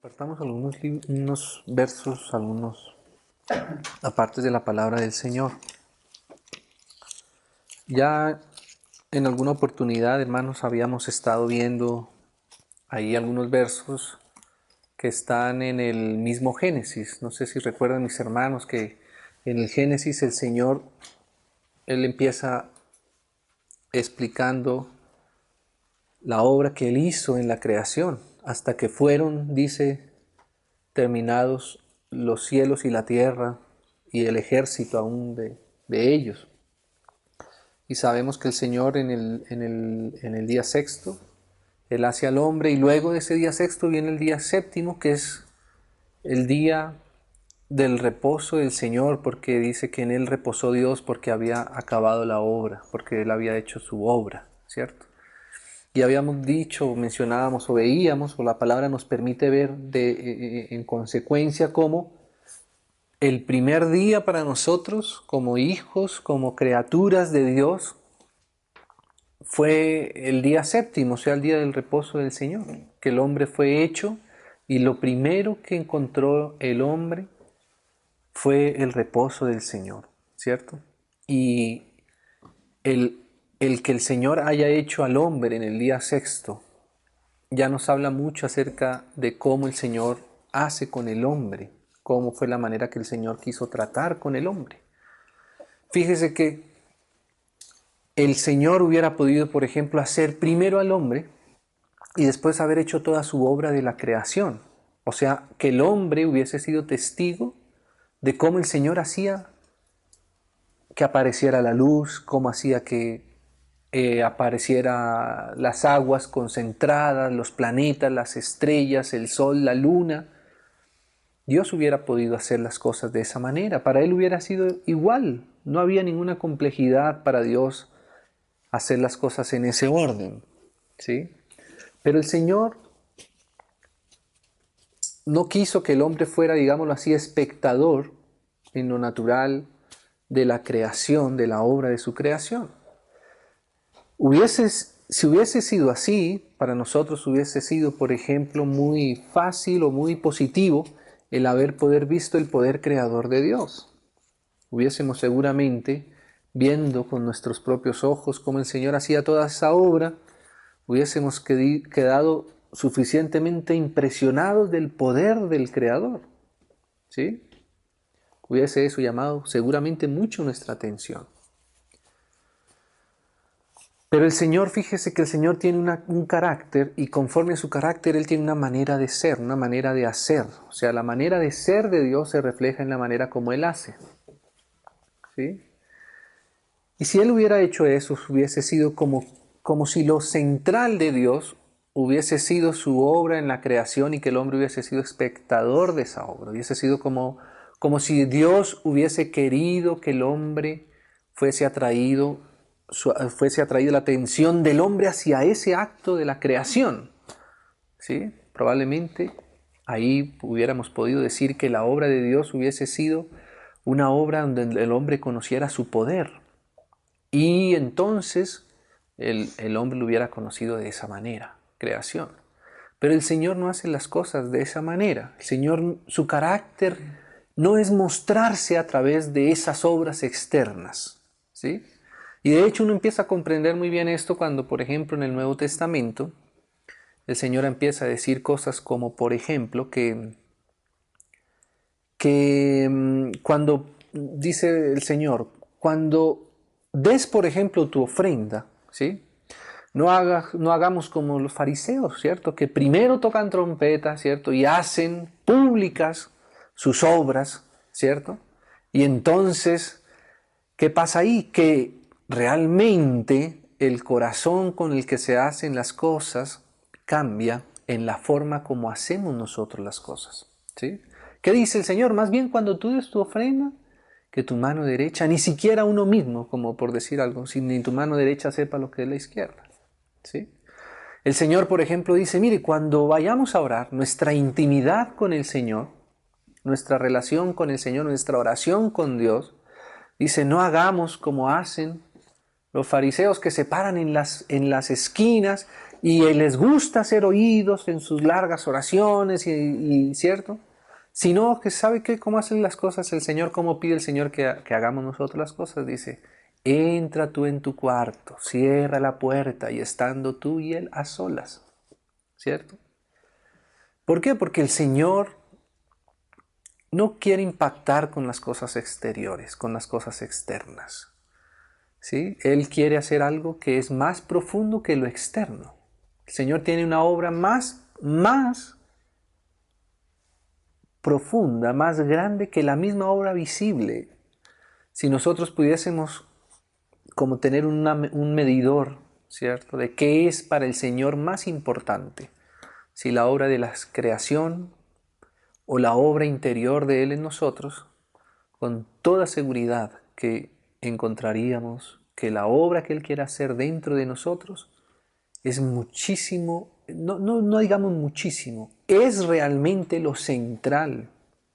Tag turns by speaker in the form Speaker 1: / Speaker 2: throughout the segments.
Speaker 1: Apartamos unos versos, algunos apartes de la palabra del Señor. Ya en alguna oportunidad, hermanos, habíamos estado viendo ahí algunos versos que están en el mismo Génesis. No sé si recuerdan, mis hermanos, que en el Génesis el Señor, Él empieza explicando la obra que Él hizo en la creación, hasta que fueron, dice, terminados los cielos y la tierra y el ejército aún de ellos. Y sabemos que el Señor en el día sexto, Él hace al hombre, y luego de ese día sexto viene el día séptimo, que es el día del reposo del Señor, porque dice que en Él reposó Dios porque había acabado la obra, porque Él había hecho su obra, ¿cierto? Y habíamos dicho, mencionábamos o veíamos, o la palabra nos permite ver en consecuencia cómo el primer día para nosotros, como hijos, como criaturas de Dios, fue el día séptimo, o sea, el día del reposo del Señor, que el hombre fue hecho y lo primero que encontró el hombre fue el reposo del Señor, ¿cierto? Y el, el que el Señor haya hecho al hombre en el día sexto ya nos habla mucho acerca de cómo el Señor hace con el hombre, cómo fue la manera que el Señor quiso tratar con el hombre. Fíjese que el Señor hubiera podido, por ejemplo, hacer primero al hombre y después haber hecho toda su obra de la creación. O sea, que el hombre hubiese sido testigo de cómo el Señor hacía que apareciera la luz, cómo hacía que apareciera las aguas concentradas, los planetas, las estrellas, el sol, la luna. Dios hubiera podido hacer las cosas de esa manera. Para Él hubiera sido igual. No había ninguna complejidad para Dios hacer las cosas en ese orden, ¿sí? Pero el Señor no quiso que el hombre fuera, digámoslo así, espectador en lo natural de la creación, de la obra de su creación. Si hubiese sido así, para nosotros hubiese sido, por ejemplo, muy fácil o muy positivo el haber poder visto el poder creador de Dios. Hubiésemos seguramente, viendo con nuestros propios ojos cómo el Señor hacía toda esa obra, hubiésemos quedado suficientemente impresionados del poder del Creador, ¿sí? Hubiese eso llamado seguramente mucho nuestra atención. Pero el Señor, fíjese que el Señor tiene un carácter, y conforme a su carácter Él tiene una manera de ser, una manera de hacer. O sea, la manera de ser de Dios se refleja en la manera como Él hace, ¿sí? Y si Él hubiera hecho eso, hubiese sido como si lo central de Dios hubiese sido su obra en la creación y que el hombre hubiese sido espectador de esa obra. Hubiese sido como si Dios hubiese querido que el hombre fuese atraído la atención del hombre hacia ese acto de la creación, ¿sí? Probablemente ahí hubiéramos podido decir que la obra de Dios hubiese sido una obra donde el hombre conociera su poder. Y entonces el hombre lo hubiera conocido de esa manera, creación. Pero el Señor no hace las cosas de esa manera. El Señor, su carácter no es mostrarse a través de esas obras externas, ¿sí? Y de hecho uno empieza a comprender muy bien esto cuando, por ejemplo, en el Nuevo Testamento, el Señor empieza a decir cosas como, por ejemplo, que cuando dice el Señor, cuando des, por ejemplo, tu ofrenda, ¿sí? No hagamos como los fariseos, ¿cierto? Que primero tocan trompetas, ¿cierto? Y hacen públicas sus obras, ¿cierto? Y entonces, ¿qué pasa ahí? Que realmente el corazón con el que se hacen las cosas cambia en la forma como hacemos nosotros las cosas, ¿sí? ¿Qué dice el Señor? Más bien cuando tú des tu ofrenda, que tu mano derecha, ni siquiera uno mismo, como por decir algo, si ni tu mano derecha sepa lo que es la izquierda, ¿sí? El Señor, por ejemplo, dice, mire, cuando vayamos a orar, nuestra intimidad con el Señor, nuestra relación con el Señor, nuestra oración con Dios, dice, no hagamos como hacen los fariseos que se paran en las esquinas y les gusta ser oídos en sus largas oraciones ¿cierto? Sino que sabe que cómo hacen las cosas el Señor, cómo pide el Señor que hagamos nosotros las cosas. Dice, entra tú en tu cuarto, cierra la puerta y estando tú y Él a solas, ¿cierto? ¿Por qué? Porque el Señor no quiere impactar con las cosas exteriores, con las cosas externas, ¿sí? Él quiere hacer algo que es más profundo que lo externo. El Señor tiene una obra más profunda, más grande que la misma obra visible. Si nosotros pudiésemos como tener un medidor, ¿cierto? De qué es para el Señor más importante, si la obra de la creación o la obra interior de Él en nosotros, con toda seguridad que encontraríamos que la obra que Él quiere hacer dentro de nosotros es muchísimo, no digamos muchísimo, es realmente lo central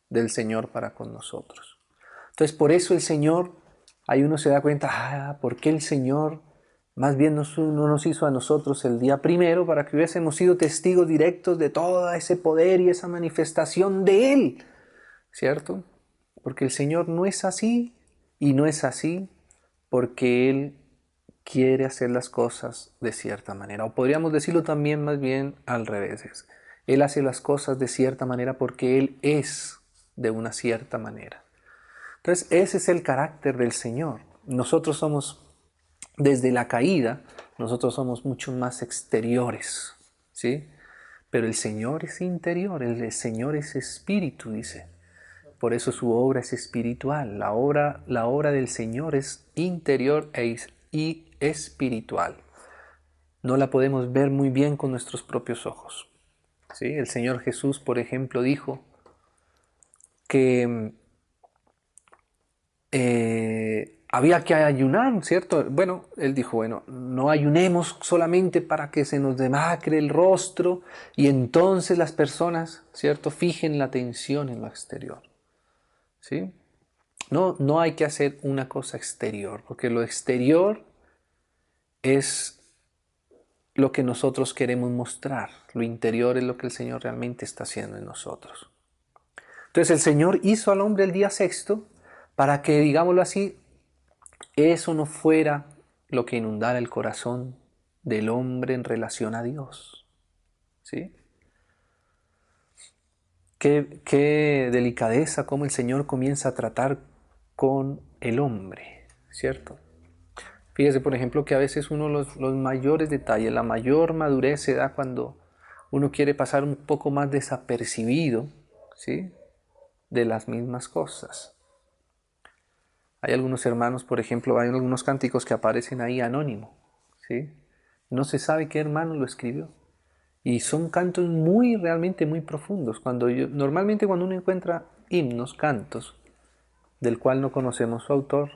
Speaker 1: del Señor para con nosotros. Entonces por eso el Señor, ahí uno se da cuenta, ¿por qué el Señor más bien no nos hizo a nosotros el día primero para que hubiésemos sido testigos directos de todo ese poder y esa manifestación de Él? ¿Cierto? Porque el Señor no es así y no es así porque Él quiere hacer las cosas de cierta manera. O podríamos decirlo también más bien al revés. Él hace las cosas de cierta manera porque Él es de una cierta manera. Entonces ese es el carácter del Señor. Nosotros somos, desde la caída, nosotros somos mucho más exteriores, ¿sí? Pero el Señor es interior, el Señor es espíritu, dice. Por eso su obra es espiritual. La obra del Señor es interior y espiritual. No la podemos ver muy bien con nuestros propios ojos, ¿sí? El Señor Jesús, por ejemplo, dijo que había que ayunar, ¿cierto? Bueno, Él dijo, bueno, no ayunemos solamente para que se nos demacre el rostro y entonces las personas, ¿cierto?, fijen la atención en lo exterior, ¿sí? No hay que hacer una cosa exterior, porque lo exterior es lo que nosotros queremos mostrar. Lo interior es lo que el Señor realmente está haciendo en nosotros. Entonces el Señor hizo al hombre el día sexto para que, digámoslo así, eso no fuera lo que inundara el corazón del hombre en relación a Dios, ¿sí? Qué delicadeza cómo el Señor comienza a tratar con el hombre, ¿cierto? Fíjese, por ejemplo, que a veces los mayores detalles, la mayor madurez se da cuando uno quiere pasar un poco más desapercibido, ¿sí?, de las mismas cosas. Hay algunos hermanos, por ejemplo, hay algunos cánticos que aparecen ahí anónimo, ¿sí? No se sabe qué hermano lo escribió. Y son cantos realmente muy profundos. Normalmente cuando uno encuentra himnos, cantos, del cual no conocemos su autor,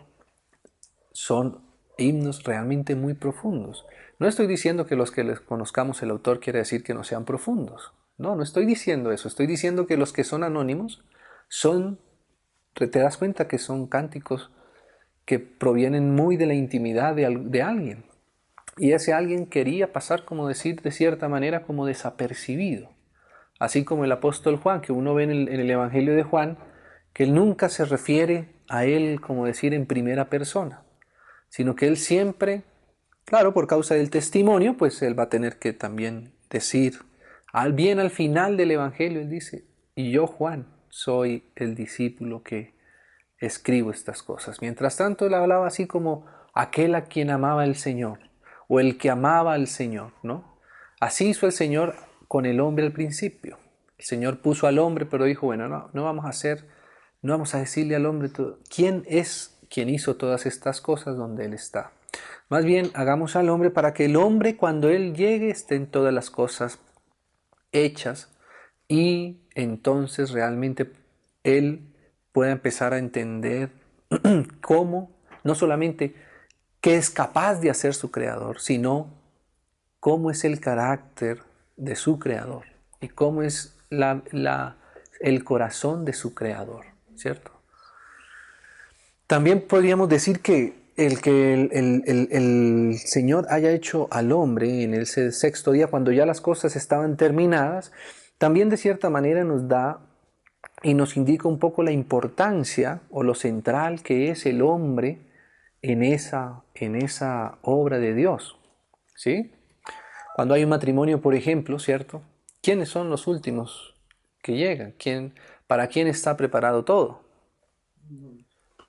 Speaker 1: son himnos realmente muy profundos. No estoy diciendo que los que les conozcamos el autor quiere decir que no sean profundos. No estoy diciendo eso. Estoy diciendo que los que son anónimos te das cuenta que son cánticos que provienen muy de la intimidad de alguien. Y ese alguien quería pasar, como decir, de cierta manera, como desapercibido. Así como el apóstol Juan, que uno ve en el Evangelio de Juan, que él nunca se refiere a él, como decir, en primera persona, sino que él siempre, claro, por causa del testimonio, pues él va a tener que también decir, al final del Evangelio, él dice, y yo, Juan, soy el discípulo que escribo estas cosas. Mientras tanto, él hablaba así como aquel a quien amaba el Señor, o el que amaba al Señor, ¿no? Así hizo el Señor con el hombre al principio. El Señor puso al hombre, pero dijo, bueno, no vamos a decirle al hombre quién es quien hizo todas estas cosas donde Él está. Más bien, hagamos al hombre para que el hombre, cuando Él llegue, estén todas las cosas hechas y entonces realmente Él pueda empezar a entender cómo, no solamente qué es capaz de hacer su creador, sino cómo es el carácter de su creador y cómo es el corazón de su creador, ¿cierto? También podríamos decir que el que el Señor haya hecho al hombre en el sexto día, cuando ya las cosas estaban terminadas, también de cierta manera nos da y nos indica un poco la importancia o lo central que es el hombre en esa obra de Dios, ¿sí? Cuando hay un matrimonio, por ejemplo, ¿cierto? ¿Quiénes son los últimos que llegan? ¿Para quién está preparado todo?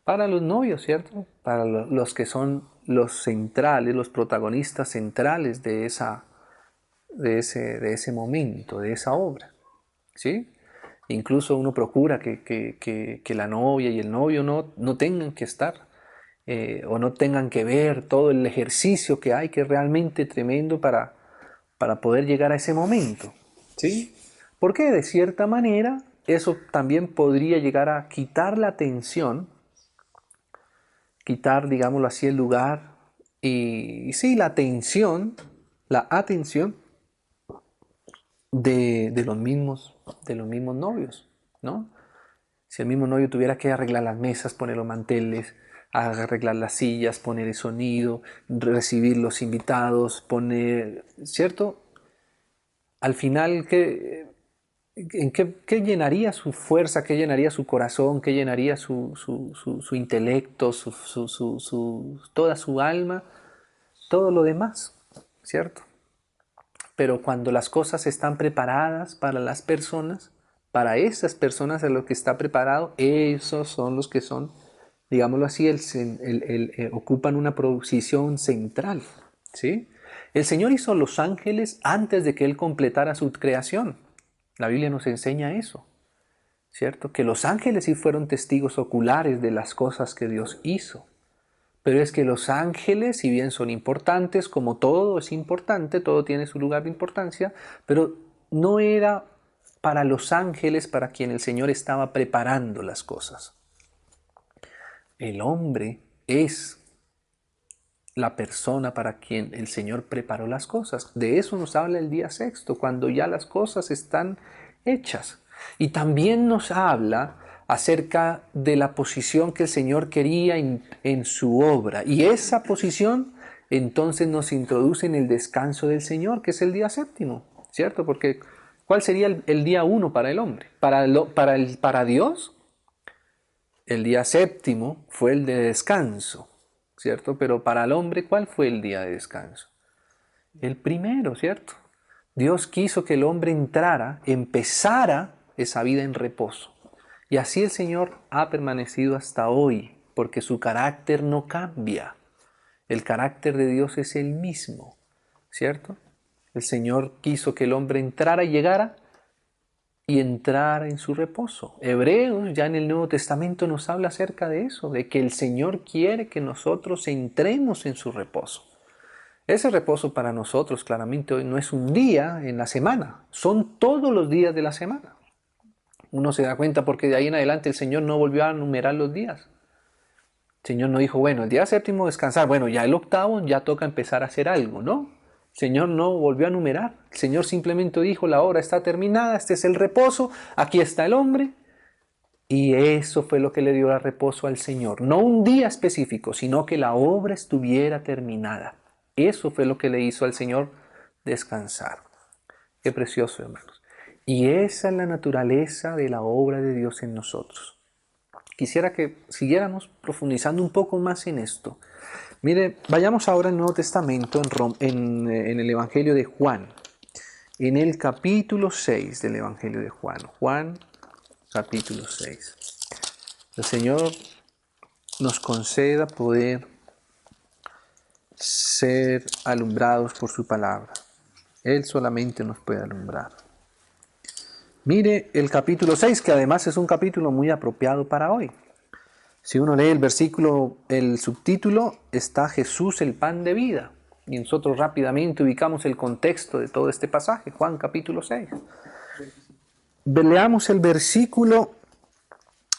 Speaker 1: Para los novios, ¿cierto? Para los que son los centrales, los protagonistas centrales de ese momento, de esa obra, ¿sí? Incluso uno procura que la novia y el novio no tengan que estar o no tengan que ver todo el ejercicio que hay, que es realmente tremendo para poder llegar a ese momento, ¿sí? Porque de cierta manera eso también podría llegar a quitar la atención, quitar, digámoslo así, el lugar y sí, la atención de los mismos novios, ¿no? Si el mismo novio tuviera que arreglar las mesas, poner los manteles, arreglar las sillas, poner el sonido, recibir los invitados, poner, ¿cierto? Al final, ¿qué llenaría su fuerza? ¿Qué llenaría su corazón? ¿Qué llenaría su intelecto? Toda su alma? Todo lo demás, ¿cierto? Pero cuando las cosas están preparadas para las personas, para esas personas a lo que está preparado, esos son los que son, digámoslo así, ocupan una posición central, ¿sí? El Señor hizo los ángeles antes de que Él completara su creación. La Biblia nos enseña eso, ¿cierto? Que los ángeles sí fueron testigos oculares de las cosas que Dios hizo. Pero es que los ángeles, si bien son importantes, como todo es importante, todo tiene su lugar de importancia, pero no era para los ángeles para quien el Señor estaba preparando las cosas. El hombre es la persona para quien el Señor preparó las cosas. De eso nos habla el día sexto, cuando ya las cosas están hechas. Y también nos habla acerca de la posición que el Señor quería en su obra. Y esa posición entonces nos introduce en el descanso del Señor, que es el día séptimo, ¿cierto? Porque ¿cuál sería el día uno para el hombre? Para Dios, el día séptimo fue el de descanso, ¿cierto? Pero para el hombre, ¿cuál fue el día de descanso? El primero, ¿cierto? Dios quiso que el hombre empezara esa vida en reposo. Y así el Señor ha permanecido hasta hoy, porque su carácter no cambia. El carácter de Dios es el mismo, ¿cierto? El Señor quiso que el hombre entrara y llegara y entrar en su reposo. Hebreos ya en el Nuevo Testamento nos habla acerca de eso, de que el Señor quiere que nosotros entremos en su reposo. Ese reposo para nosotros claramente hoy no es un día en la semana, son todos los días de la semana. Uno se da cuenta porque de ahí en adelante el Señor no volvió a numerar los días. El Señor no dijo, bueno, el día séptimo descansar, bueno, ya el octavo ya toca empezar a hacer algo, ¿no? El Señor no volvió a numerar. El Señor simplemente dijo, la obra está terminada, este es el reposo, aquí está el hombre. Y eso fue lo que le dio el reposo al Señor. No un día específico, sino que la obra estuviera terminada. Eso fue lo que le hizo al Señor descansar. Qué precioso, hermanos. Y esa es la naturaleza de la obra de Dios en nosotros. Quisiera que siguiéramos profundizando un poco más en esto. Mire, vayamos ahora al Nuevo Testamento, en el Evangelio de Juan, en el capítulo 6 del Evangelio de Juan. Juan, capítulo 6. El Señor nos conceda poder ser alumbrados por su palabra. Él solamente nos puede alumbrar. Mire el capítulo 6, que además es un capítulo muy apropiado para hoy. Si uno lee el versículo, el subtítulo está Jesús el pan de vida. Y nosotros rápidamente ubicamos el contexto de todo este pasaje, Juan capítulo 6. Leamos el versículo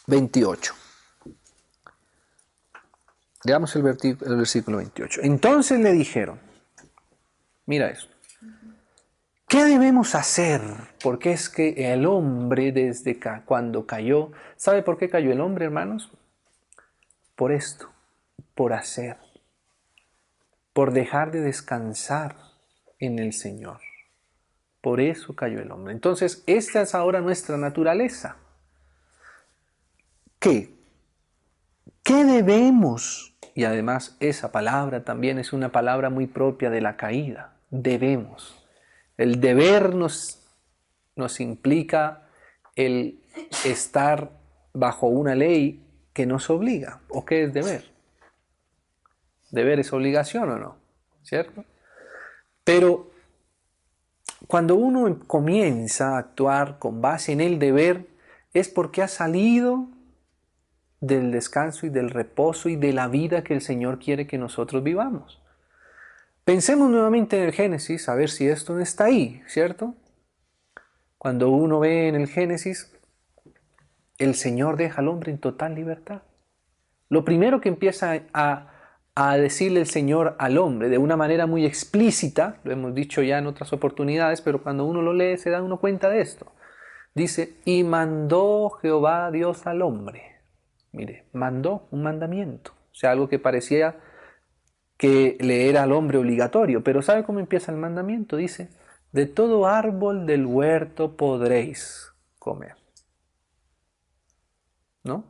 Speaker 1: 28. Leamos el versículo 28. Entonces le dijeron, mira esto, ¿qué debemos hacer? Porque es que el hombre cuando cayó, ¿sabe por qué cayó el hombre, hermanos? Por esto, por hacer, por dejar de descansar en el Señor. Por eso cayó el hombre. Entonces, esta es ahora nuestra naturaleza. ¿Qué? ¿Qué debemos? Y además esa palabra también es una palabra muy propia de la caída. Debemos. El deber nos implica el estar bajo una ley que nos obliga. ¿O qué es deber? Deber es obligación o no, ¿cierto? Pero cuando uno comienza a actuar con base en el deber, es porque ha salido del descanso y del reposo y de la vida que el Señor quiere que nosotros vivamos. Pensemos nuevamente en el Génesis, a ver si esto no está ahí, ¿cierto? Cuando uno ve en el Génesis, el Señor deja al hombre en total libertad. Lo primero que empieza a decirle el Señor al hombre de una manera muy explícita, lo hemos dicho ya en otras oportunidades, pero cuando uno lo lee se da uno cuenta de esto. Dice, y mandó Jehová Dios al hombre. Mire, mandó un mandamiento, o sea, algo que parecía que le era al hombre obligatorio, pero ¿sabe cómo empieza el mandamiento? Dice, de todo árbol del huerto podréis comer. ¿No?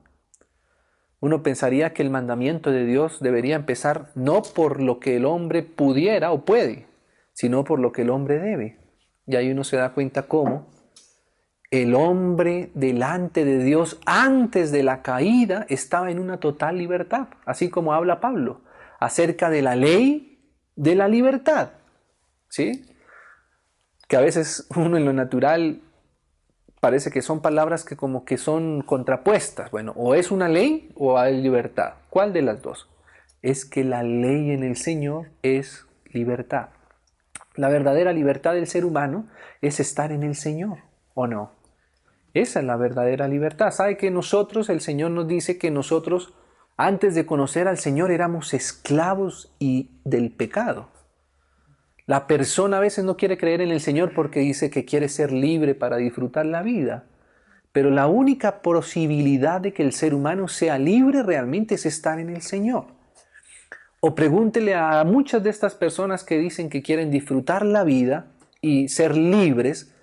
Speaker 1: Uno pensaría que el mandamiento de Dios debería empezar no por lo que el hombre pudiera o puede, sino por lo que el hombre debe. Y ahí uno se da cuenta cómo el hombre delante de Dios antes de la caída estaba en una total libertad, así como habla Pablo acerca de la ley de la libertad, ¿sí? Que a veces uno en lo natural parece que son palabras que como que son contrapuestas. Bueno, o es una ley o hay libertad. ¿Cuál de las dos? Es que la ley en el Señor es libertad. La verdadera libertad del ser humano es estar en el Señor, ¿o no? Esa es la verdadera libertad. ¿Sabe que nosotros, el Señor nos dice que nosotros, antes de conocer al Señor, éramos esclavos del pecado? La persona a veces no quiere creer en el Señor porque dice que quiere ser libre para disfrutar la vida. Pero la única posibilidad de que el ser humano sea libre realmente es estar en el Señor. O pregúntele a muchas de estas personas que dicen que quieren disfrutar la vida y ser libres,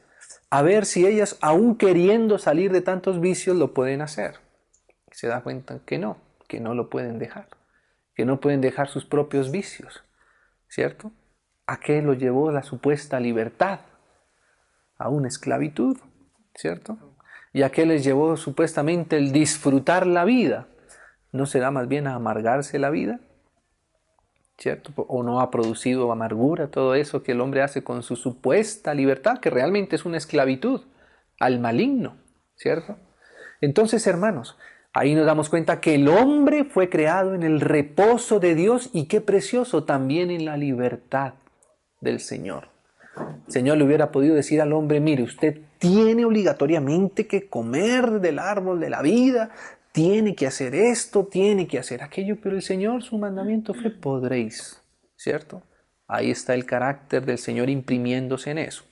Speaker 1: a ver si ellas, aún queriendo salir de tantos vicios, lo pueden hacer. Se da cuenta que no lo pueden dejar, que no pueden dejar sus propios vicios, ¿cierto? ¿A qué lo llevó la supuesta libertad? A una esclavitud, ¿cierto? ¿Y a qué les llevó supuestamente el disfrutar la vida? ¿No será más bien a amargarse la vida? ¿Cierto? ¿O no ha producido amargura todo eso que el hombre hace con su supuesta libertad, que realmente es una esclavitud al maligno, ¿cierto? Entonces, hermanos, ahí nos damos cuenta que el hombre fue creado en el reposo de Dios y qué precioso también en la libertad del Señor. El Señor le hubiera podido decir al hombre, mire, usted tiene obligatoriamente que comer del árbol de la vida, tiene que hacer esto, tiene que hacer aquello, pero el Señor, su mandamiento fue podréis, ¿cierto? Ahí está el carácter del Señor imprimiéndose en eso.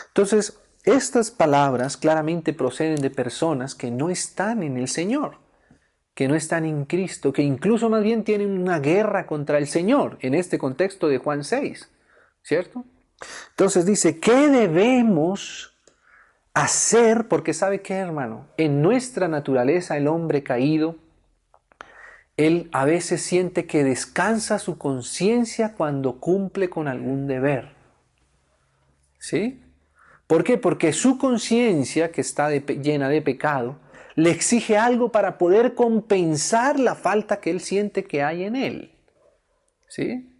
Speaker 1: Entonces, estas palabras claramente proceden de personas que no están en el Señor, que no están en Cristo, que incluso más bien tienen una guerra contra el Señor, en este contexto de Juan 6, ¿cierto? Entonces dice, ¿qué debemos hacer? Porque ¿sabe qué, hermano? En nuestra naturaleza, el hombre caído, él a veces siente que descansa su conciencia cuando cumple con algún deber. ¿Sí? ¿Por qué? Porque su conciencia, que está llena de pecado, le exige algo para poder compensar la falta que él siente que hay en él. ¿Sí?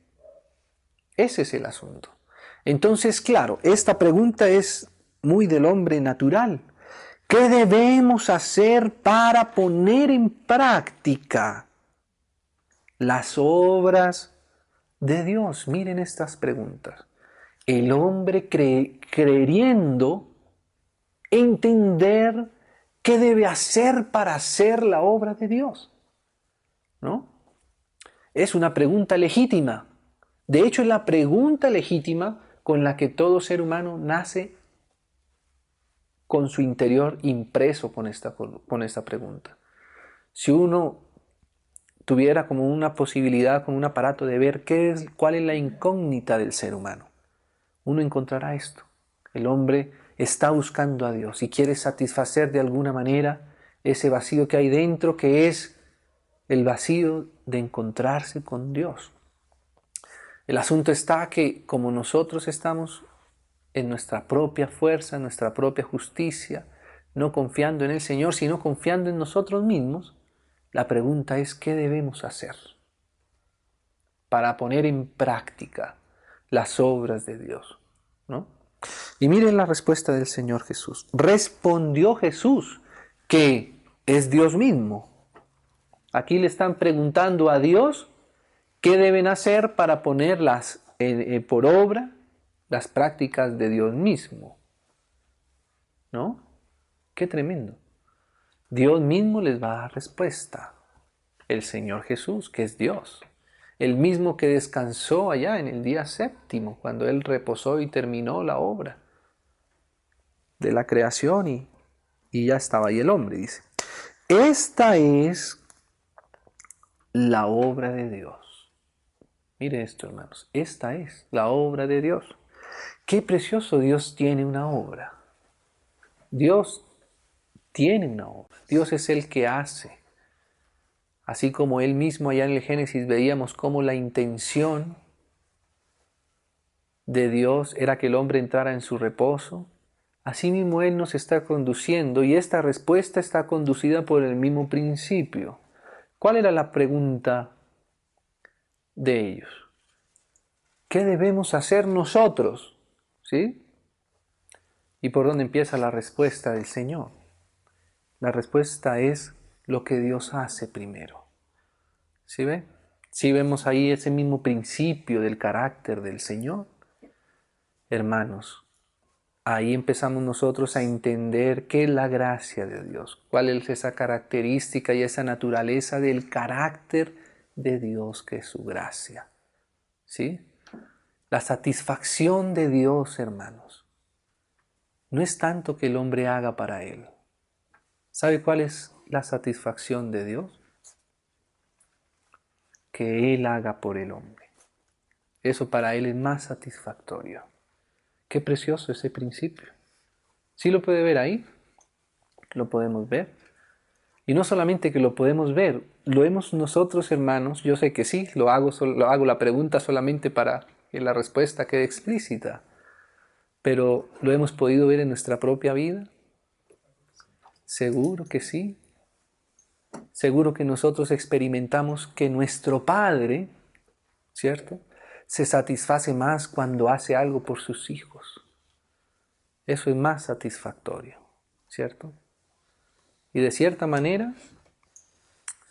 Speaker 1: Ese es el asunto. Entonces, claro, esta pregunta es muy del hombre natural. ¿Qué debemos hacer para poner en práctica las obras de Dios? Miren estas preguntas. El hombre creyendo entender qué debe hacer para hacer la obra de Dios, ¿no? Es una pregunta legítima. De hecho, es la pregunta legítima con la que todo ser humano nace con su interior impreso con esta pregunta. Si uno tuviera como una posibilidad, como un aparato de ver cuál es la incógnita del ser humano, uno encontrará esto. El hombre está buscando a Dios y quiere satisfacer de alguna manera ese vacío que hay dentro, que es el vacío de encontrarse con Dios. El asunto está que como nosotros estamos en nuestra propia fuerza, en nuestra propia justicia, no confiando en el Señor, sino confiando en nosotros mismos, la pregunta es, ¿qué debemos hacer para poner en práctica las obras de Dios? ¿No? Y miren la respuesta del Señor Jesús. Respondió Jesús, que es Dios mismo. Aquí le están preguntando a Dios qué deben hacer para poner por obra las prácticas de Dios mismo. ¿No? Qué tremendo. Dios mismo les va a dar respuesta. El Señor Jesús, que es Dios. El mismo que descansó allá en el día séptimo, cuando Él reposó y terminó la obra de la creación y ya estaba ahí el hombre, dice. Esta es la obra de Dios. Mire esto, hermanos. Esta es la obra de Dios. Qué precioso, Dios tiene una obra. Dios tiene una obra. Dios es el que hace. Así como Él mismo allá en el Génesis veíamos cómo la intención de Dios era que el hombre entrara en su reposo, así mismo Él nos está conduciendo y esta respuesta está conducida por el mismo principio. ¿Cuál era la pregunta de ellos? ¿Qué debemos hacer nosotros? ¿Sí? ¿Y por dónde empieza la respuesta del Señor? La respuesta es lo que Dios hace primero. ¿Sí ve? ¿Sí vemos ahí ese mismo principio del carácter del Señor? Hermanos, ahí empezamos nosotros a entender qué es la gracia de Dios, cuál es esa característica y esa naturaleza del carácter de Dios que es su gracia. ¿Sí? La satisfacción de Dios, hermanos, no es tanto que el hombre haga para Él. ¿Sabe cuál es la satisfacción de Dios? Que Él haga por el hombre. Eso para Él es más satisfactorio. Qué precioso ese principio. ¿Sí lo puede ver ahí? Lo podemos ver. Y no solamente que lo podemos ver, lo hemos nosotros, hermanos, yo sé que sí, lo hago la pregunta solamente para que la respuesta quede explícita, pero ¿lo hemos podido ver en nuestra propia vida? Seguro que sí. Seguro que nosotros experimentamos que nuestro Padre, ¿cierto?, se satisface más cuando hace algo por sus hijos. Eso es más satisfactorio, ¿cierto? Y de cierta manera,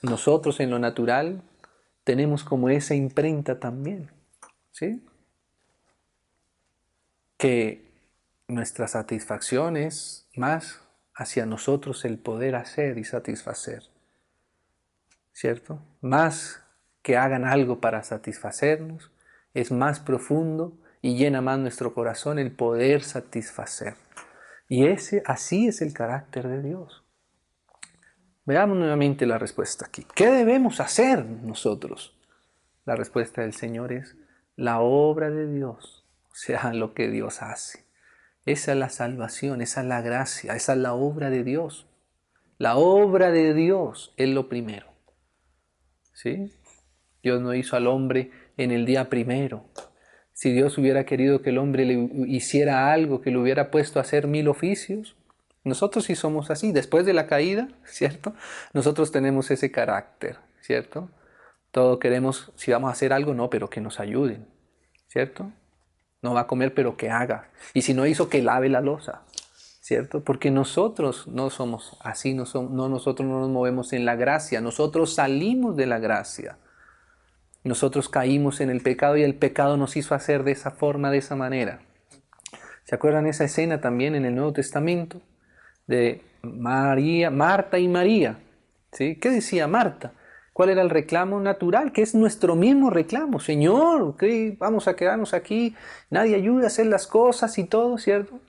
Speaker 1: nosotros en lo natural tenemos como esa imprenta también, ¿sí? Que nuestra satisfacción es más hacia nosotros el poder hacer y satisfacer, ¿cierto? Más que hagan algo para satisfacernos, es más profundo y llena más nuestro corazón el poder satisfacer. Y así es el carácter de Dios. Veamos nuevamente la respuesta aquí. ¿Qué debemos hacer nosotros? La respuesta del Señor es la obra de Dios, o sea, lo que Dios hace. Esa es la salvación, esa es la gracia, esa es la obra de Dios. La obra de Dios es lo primero. ¿Sí? Dios no hizo al hombre en el día primero. Si Dios hubiera querido que el hombre le hiciera algo, que le hubiera puesto a hacer 1000 oficios, nosotros sí somos así. Después de la caída, ¿cierto? Nosotros tenemos ese carácter, ¿cierto? Todo queremos, si vamos a hacer algo, no, pero que nos ayuden, ¿cierto? No va a comer, pero que haga. Y si no hizo, que lave la loza, ¿cierto? Porque nosotros no somos así, nosotros no nos movemos en la gracia, nosotros salimos de la gracia. Nosotros caímos en el pecado y el pecado nos hizo hacer de esa forma, de esa manera. ¿Se acuerdan esa escena también en el Nuevo Testamento? De María, Marta y María. ¿Sí? ¿Qué decía Marta? ¿Cuál era el reclamo natural? Que es nuestro mismo reclamo. Señor, ¿qué? Vamos a quedarnos aquí, nadie ayuda a hacer las cosas y todo, ¿cierto?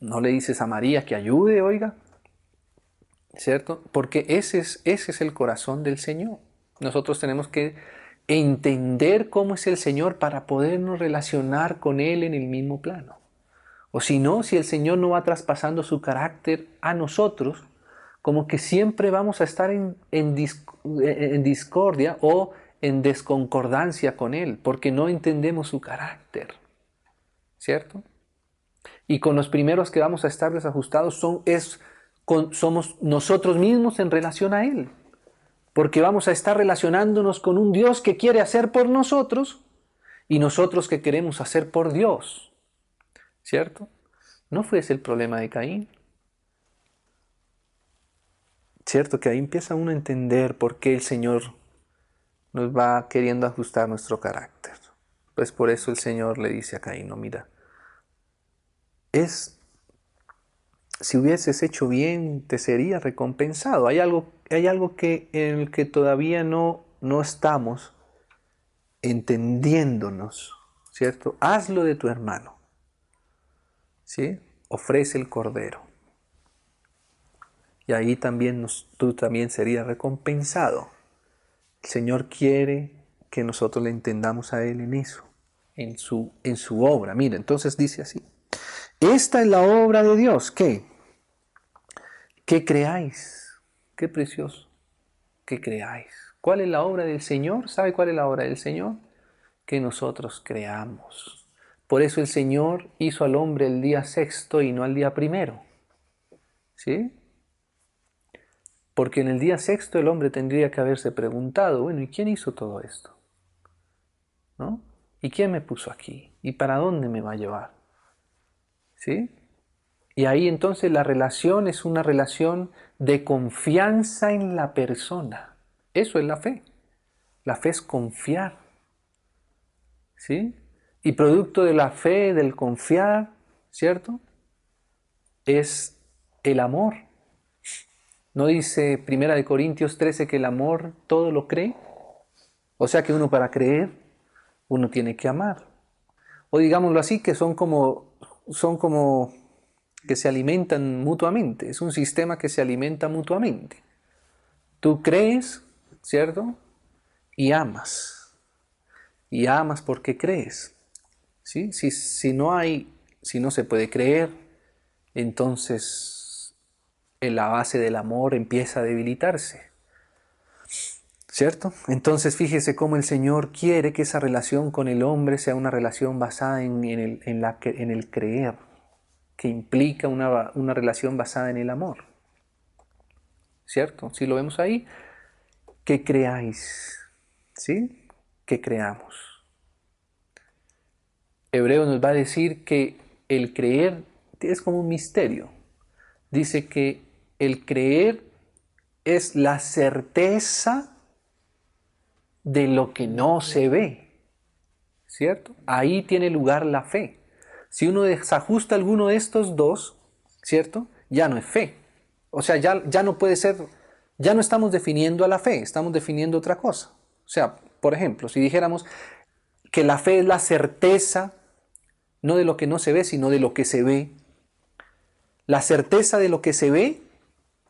Speaker 1: No le dices a María que ayude, oiga. ¿cierto? Porque ese es el corazón del Señor. Nosotros tenemos que entender cómo es el Señor para podernos relacionar con Él en el mismo plano. O si no, si el Señor no va traspasando su carácter a nosotros, como que siempre vamos a estar en discordia o en desconcordancia con Él, porque no entendemos su carácter, ¿cierto? Y con los primeros que vamos a estar desajustados somos nosotros mismos en relación a Él, porque vamos a estar relacionándonos con un Dios que quiere hacer por nosotros y nosotros que queremos hacer por Dios, ¿cierto? ¿No fue ese el problema de Caín? ¿Cierto? Que ahí empieza uno a entender por qué el Señor nos va queriendo ajustar nuestro carácter. Pues por eso el Señor le dice a Caín, no, mira, si hubieses hecho bien, te sería recompensado. Hay algo en el que todavía no estamos entendiéndonos, ¿cierto? Hazlo de tu hermano, ¿sí? Ofrece el cordero. Y ahí también tú también serías recompensado. El Señor quiere que nosotros le entendamos a Él en eso, en su obra. Mira, entonces dice así. Esta es la obra de Dios. ¿Qué? Que creáis. Qué precioso. Que creáis. ¿Cuál es la obra del Señor? ¿Sabe cuál es la obra del Señor? Que nosotros creamos. Por eso el Señor hizo al hombre el día sexto y no al día primero. ¿Sí? Porque en el día sexto el hombre tendría que haberse preguntado, bueno, ¿y quién hizo todo esto? ¿No? ¿Y quién me puso aquí? ¿Y para dónde me va a llevar? ¿Sí? Y ahí entonces la relación es una relación de confianza en la persona. Eso es la fe. La fe es confiar. ¿Sí? Y producto de la fe, del confiar, ¿cierto? Es el amor. ¿No dice Primera de Corintios 13 que el amor todo lo cree? O sea que uno para creer, uno tiene que amar. O digámoslo así, que son como que se alimentan mutuamente. Es un sistema que se alimenta mutuamente. Tú crees, ¿cierto? Y amas. Y amas porque crees. ¿Sí? Si no se puede creer, entonces la base del amor empieza a debilitarse. ¿Cierto? Entonces fíjese cómo el Señor quiere que esa relación con el hombre sea una relación basada en el creer, que implica una relación basada en el amor. ¿Cierto? Si lo vemos ahí, que creáis, ¿sí? Que creamos. Hebreo nos va a decir que el creer es como un misterio. Dice que el creer es la certeza de lo que no se ve, ¿cierto? Ahí tiene lugar la fe. Si uno desajusta alguno de estos dos, ¿cierto? Ya no es fe. O sea, ya no puede ser, ya no estamos definiendo a la fe, estamos definiendo otra cosa. O sea, por ejemplo, si dijéramos que la fe es la certeza, no de lo que no se ve, sino de lo que se ve. La certeza de lo que se ve,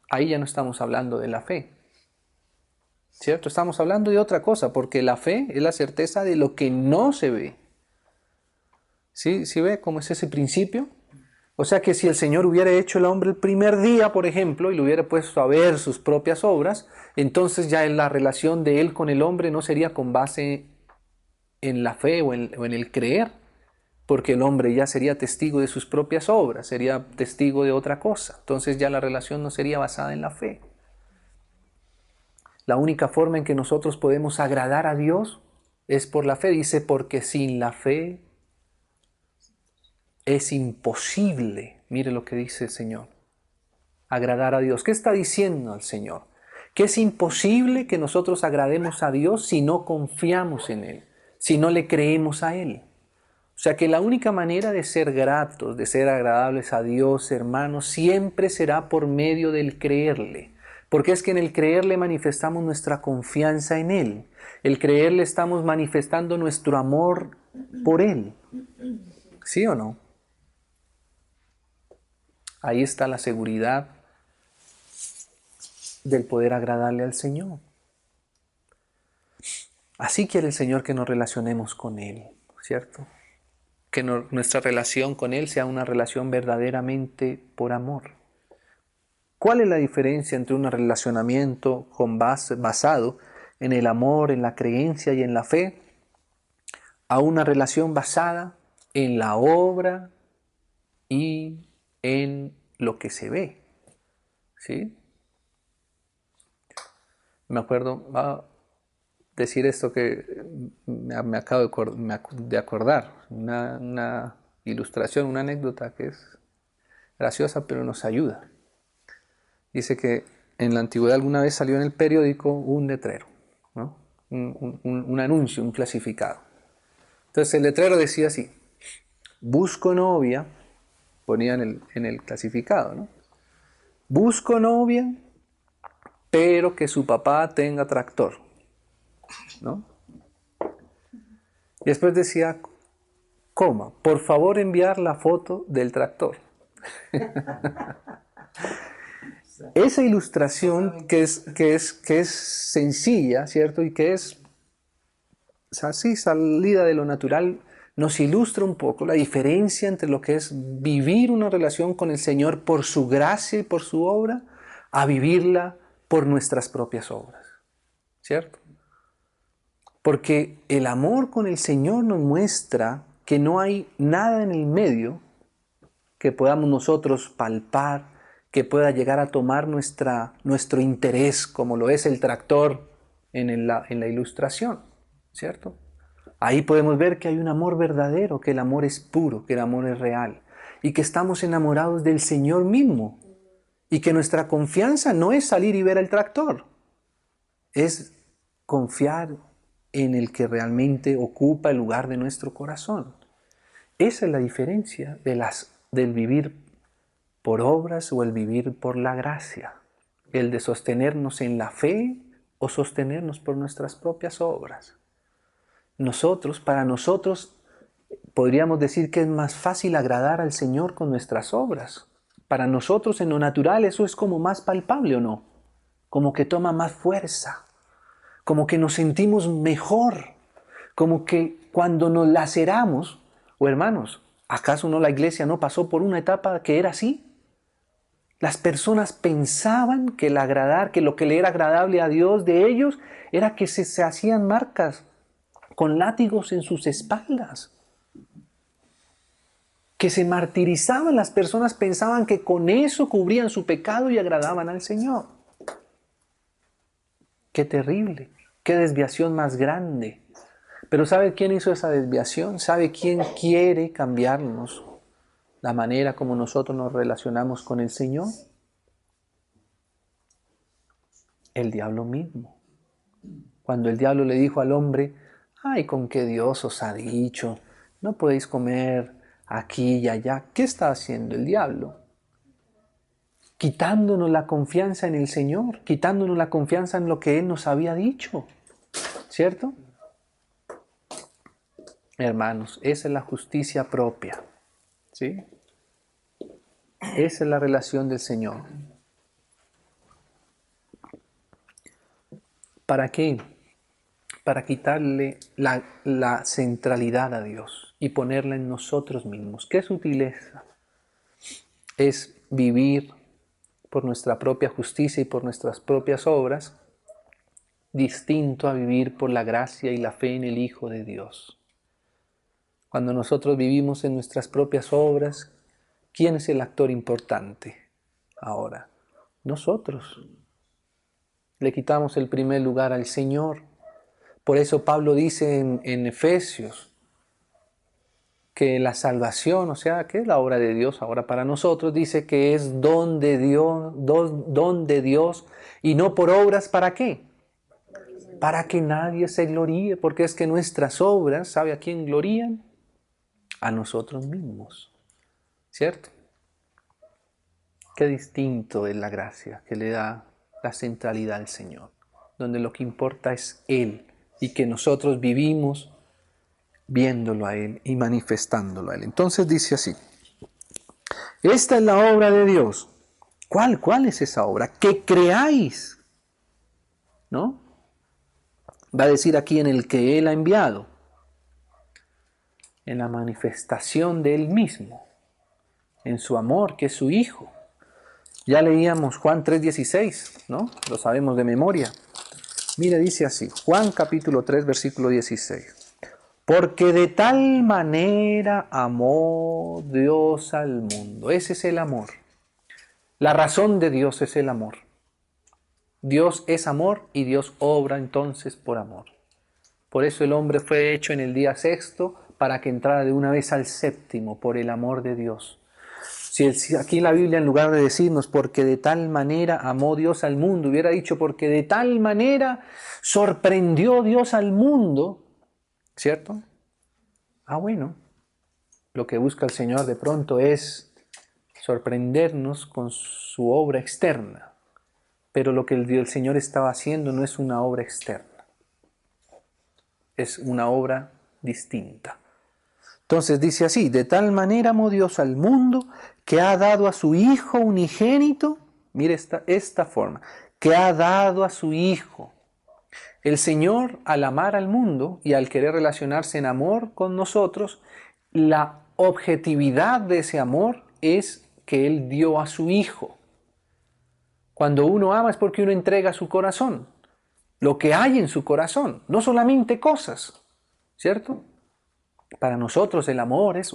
Speaker 1: ahí ya no estamos hablando de la fe. ¿Cierto? Estamos hablando de otra cosa, porque la fe es la certeza de lo que no se ve. ¿Sí? ¿Sí ve cómo es ese principio? O sea que si el Señor hubiera hecho el hombre el primer día, por ejemplo, y lo hubiera puesto a ver sus propias obras, entonces ya la relación de él con el hombre no sería con base en la fe o en el creer, porque el hombre ya sería testigo de sus propias obras, sería testigo de otra cosa. Entonces ya la relación no sería basada en la fe. La única forma en que nosotros podemos agradar a Dios es por la fe. Dice, porque sin la fe es imposible, mire lo que dice el Señor, agradar a Dios. ¿Qué está diciendo el Señor? Que es imposible que nosotros agrademos a Dios si no confiamos en Él, si no le creemos a Él. O sea que la única manera de ser gratos, de ser agradables a Dios, hermanos, siempre será por medio del creerle. Porque es que en el creerle manifestamos nuestra confianza en Él. El creerle estamos manifestando nuestro amor por Él. ¿Sí o no? Ahí está la seguridad del poder agradarle al Señor. Así quiere el Señor que nos relacionemos con Él, ¿cierto? Que nuestra relación con Él sea una relación verdaderamente por amor. ¿Cuál es la diferencia entre un relacionamiento basado en el amor, en la creencia y en la fe, a una relación basada en la obra y en lo que se ve? ¿Sí? Me acuerdo, decir esto que me acabo de acordar, una ilustración, una anécdota que es graciosa pero nos ayuda. Dice que en la antigüedad alguna vez salió en el periódico un letrero, ¿no? Un anuncio, un clasificado. Entonces el letrero decía así: busco novia, ponía en el clasificado, ¿no? Busco novia, pero que su papá tenga tractor, ¿no? Y después decía, coma, por favor enviar la foto del tractor. Esa ilustración que es sencilla, ¿cierto? Y que es así salida de lo natural, nos ilustra un poco la diferencia entre lo que es vivir una relación con el Señor por su gracia y por su obra, a vivirla por nuestras propias obras, ¿cierto? Porque el amor con el Señor nos muestra que no hay nada en el medio que podamos nosotros palpar, que pueda llegar a tomar nuestro interés, como lo es el tractor en la ilustración, ¿cierto? Ahí podemos ver que hay un amor verdadero, que el amor es puro, que el amor es real, y que estamos enamorados del Señor mismo, y que nuestra confianza no es salir y ver el tractor, es confiar en el que realmente ocupa el lugar de nuestro corazón. Esa es la diferencia del vivir por obras o el vivir por la gracia. El de sostenernos en la fe o sostenernos por nuestras propias obras. Para nosotros, podríamos decir que es más fácil agradar al Señor con nuestras obras. Para nosotros en lo natural eso es como más palpable, ¿o no? Como que toma más fuerza. Como que nos sentimos mejor. Como que cuando nos laceramos, o hermanos, ¿acaso no la iglesia no pasó por una etapa que era así? Las personas pensaban que lo que le era agradable a Dios de ellos era que se hacían marcas con látigos en sus espaldas. Que se martirizaban, las personas pensaban que con eso cubrían su pecado y agradaban al Señor. Qué terrible, qué desviación más grande. Pero ¿sabe quién hizo esa desviación? ¿Sabe quién quiere cambiarnos la manera como nosotros nos relacionamos con el Señor? El diablo mismo. Cuando el diablo le dijo al hombre, ay, ¿con qué Dios os ha dicho? No podéis comer aquí y allá. ¿Qué está haciendo el diablo? Quitándonos la confianza en el Señor, quitándonos la confianza en lo que Él nos había dicho, ¿cierto? Hermanos, esa es la justicia propia, ¿sí? Esa es la relación del Señor. ¿Para qué? Para quitarle la centralidad a Dios y ponerla en nosotros mismos. ¿Qué sutileza? Es vivir por nuestra propia justicia y por nuestras propias obras, distinto a vivir por la gracia y la fe en el Hijo de Dios. Cuando nosotros vivimos en nuestras propias obras, ¿quién es el actor importante ahora? Nosotros. Le quitamos el primer lugar al Señor. Por eso Pablo dice en Efesios que la salvación, o sea, que es la obra de Dios ahora para nosotros, dice que es don de Dios y no por obras, ¿para qué? Para que nadie se gloríe, porque es que nuestras obras, ¿sabe a quién glorían? A nosotros mismos, ¿cierto? Qué distinto es la gracia que le da la centralidad al Señor, donde lo que importa es Él y que nosotros vivimos viéndolo a Él y manifestándolo a Él. Entonces dice así, esta es la obra de Dios, ¿Cuál es esa obra? Que creáis, ¿no? Va a decir aquí en el que Él ha enviado, en la manifestación de Él mismo, en su amor, que es su Hijo. Ya leíamos Juan 3:16, ¿no? Lo sabemos de memoria. Mira, dice así, Juan capítulo 3, versículo 16. Porque de tal manera amó Dios al mundo. Ese es el amor. La razón de Dios es el amor. Dios es amor y Dios obra entonces por amor. Por eso el hombre fue hecho en el día sexto para que entrara de una vez al séptimo, por el amor de Dios. Si aquí en la Biblia, en lugar de decirnos porque de tal manera amó Dios al mundo, hubiera dicho porque de tal manera sorprendió Dios al mundo, ¿cierto? Bueno, lo que busca el Señor de pronto es sorprendernos con su obra externa, pero lo que el Señor estaba haciendo no es una obra externa, es una obra distinta. Entonces dice así, de tal manera amó Dios al mundo que ha dado a su Hijo unigénito, mire esta forma, que ha dado a su Hijo. El Señor, al amar al mundo y al querer relacionarse en amor con nosotros, la objetividad de ese amor es que Él dio a su Hijo. Cuando uno ama es porque uno entrega su corazón, lo que hay en su corazón, no solamente cosas, ¿cierto? Para nosotros el amor es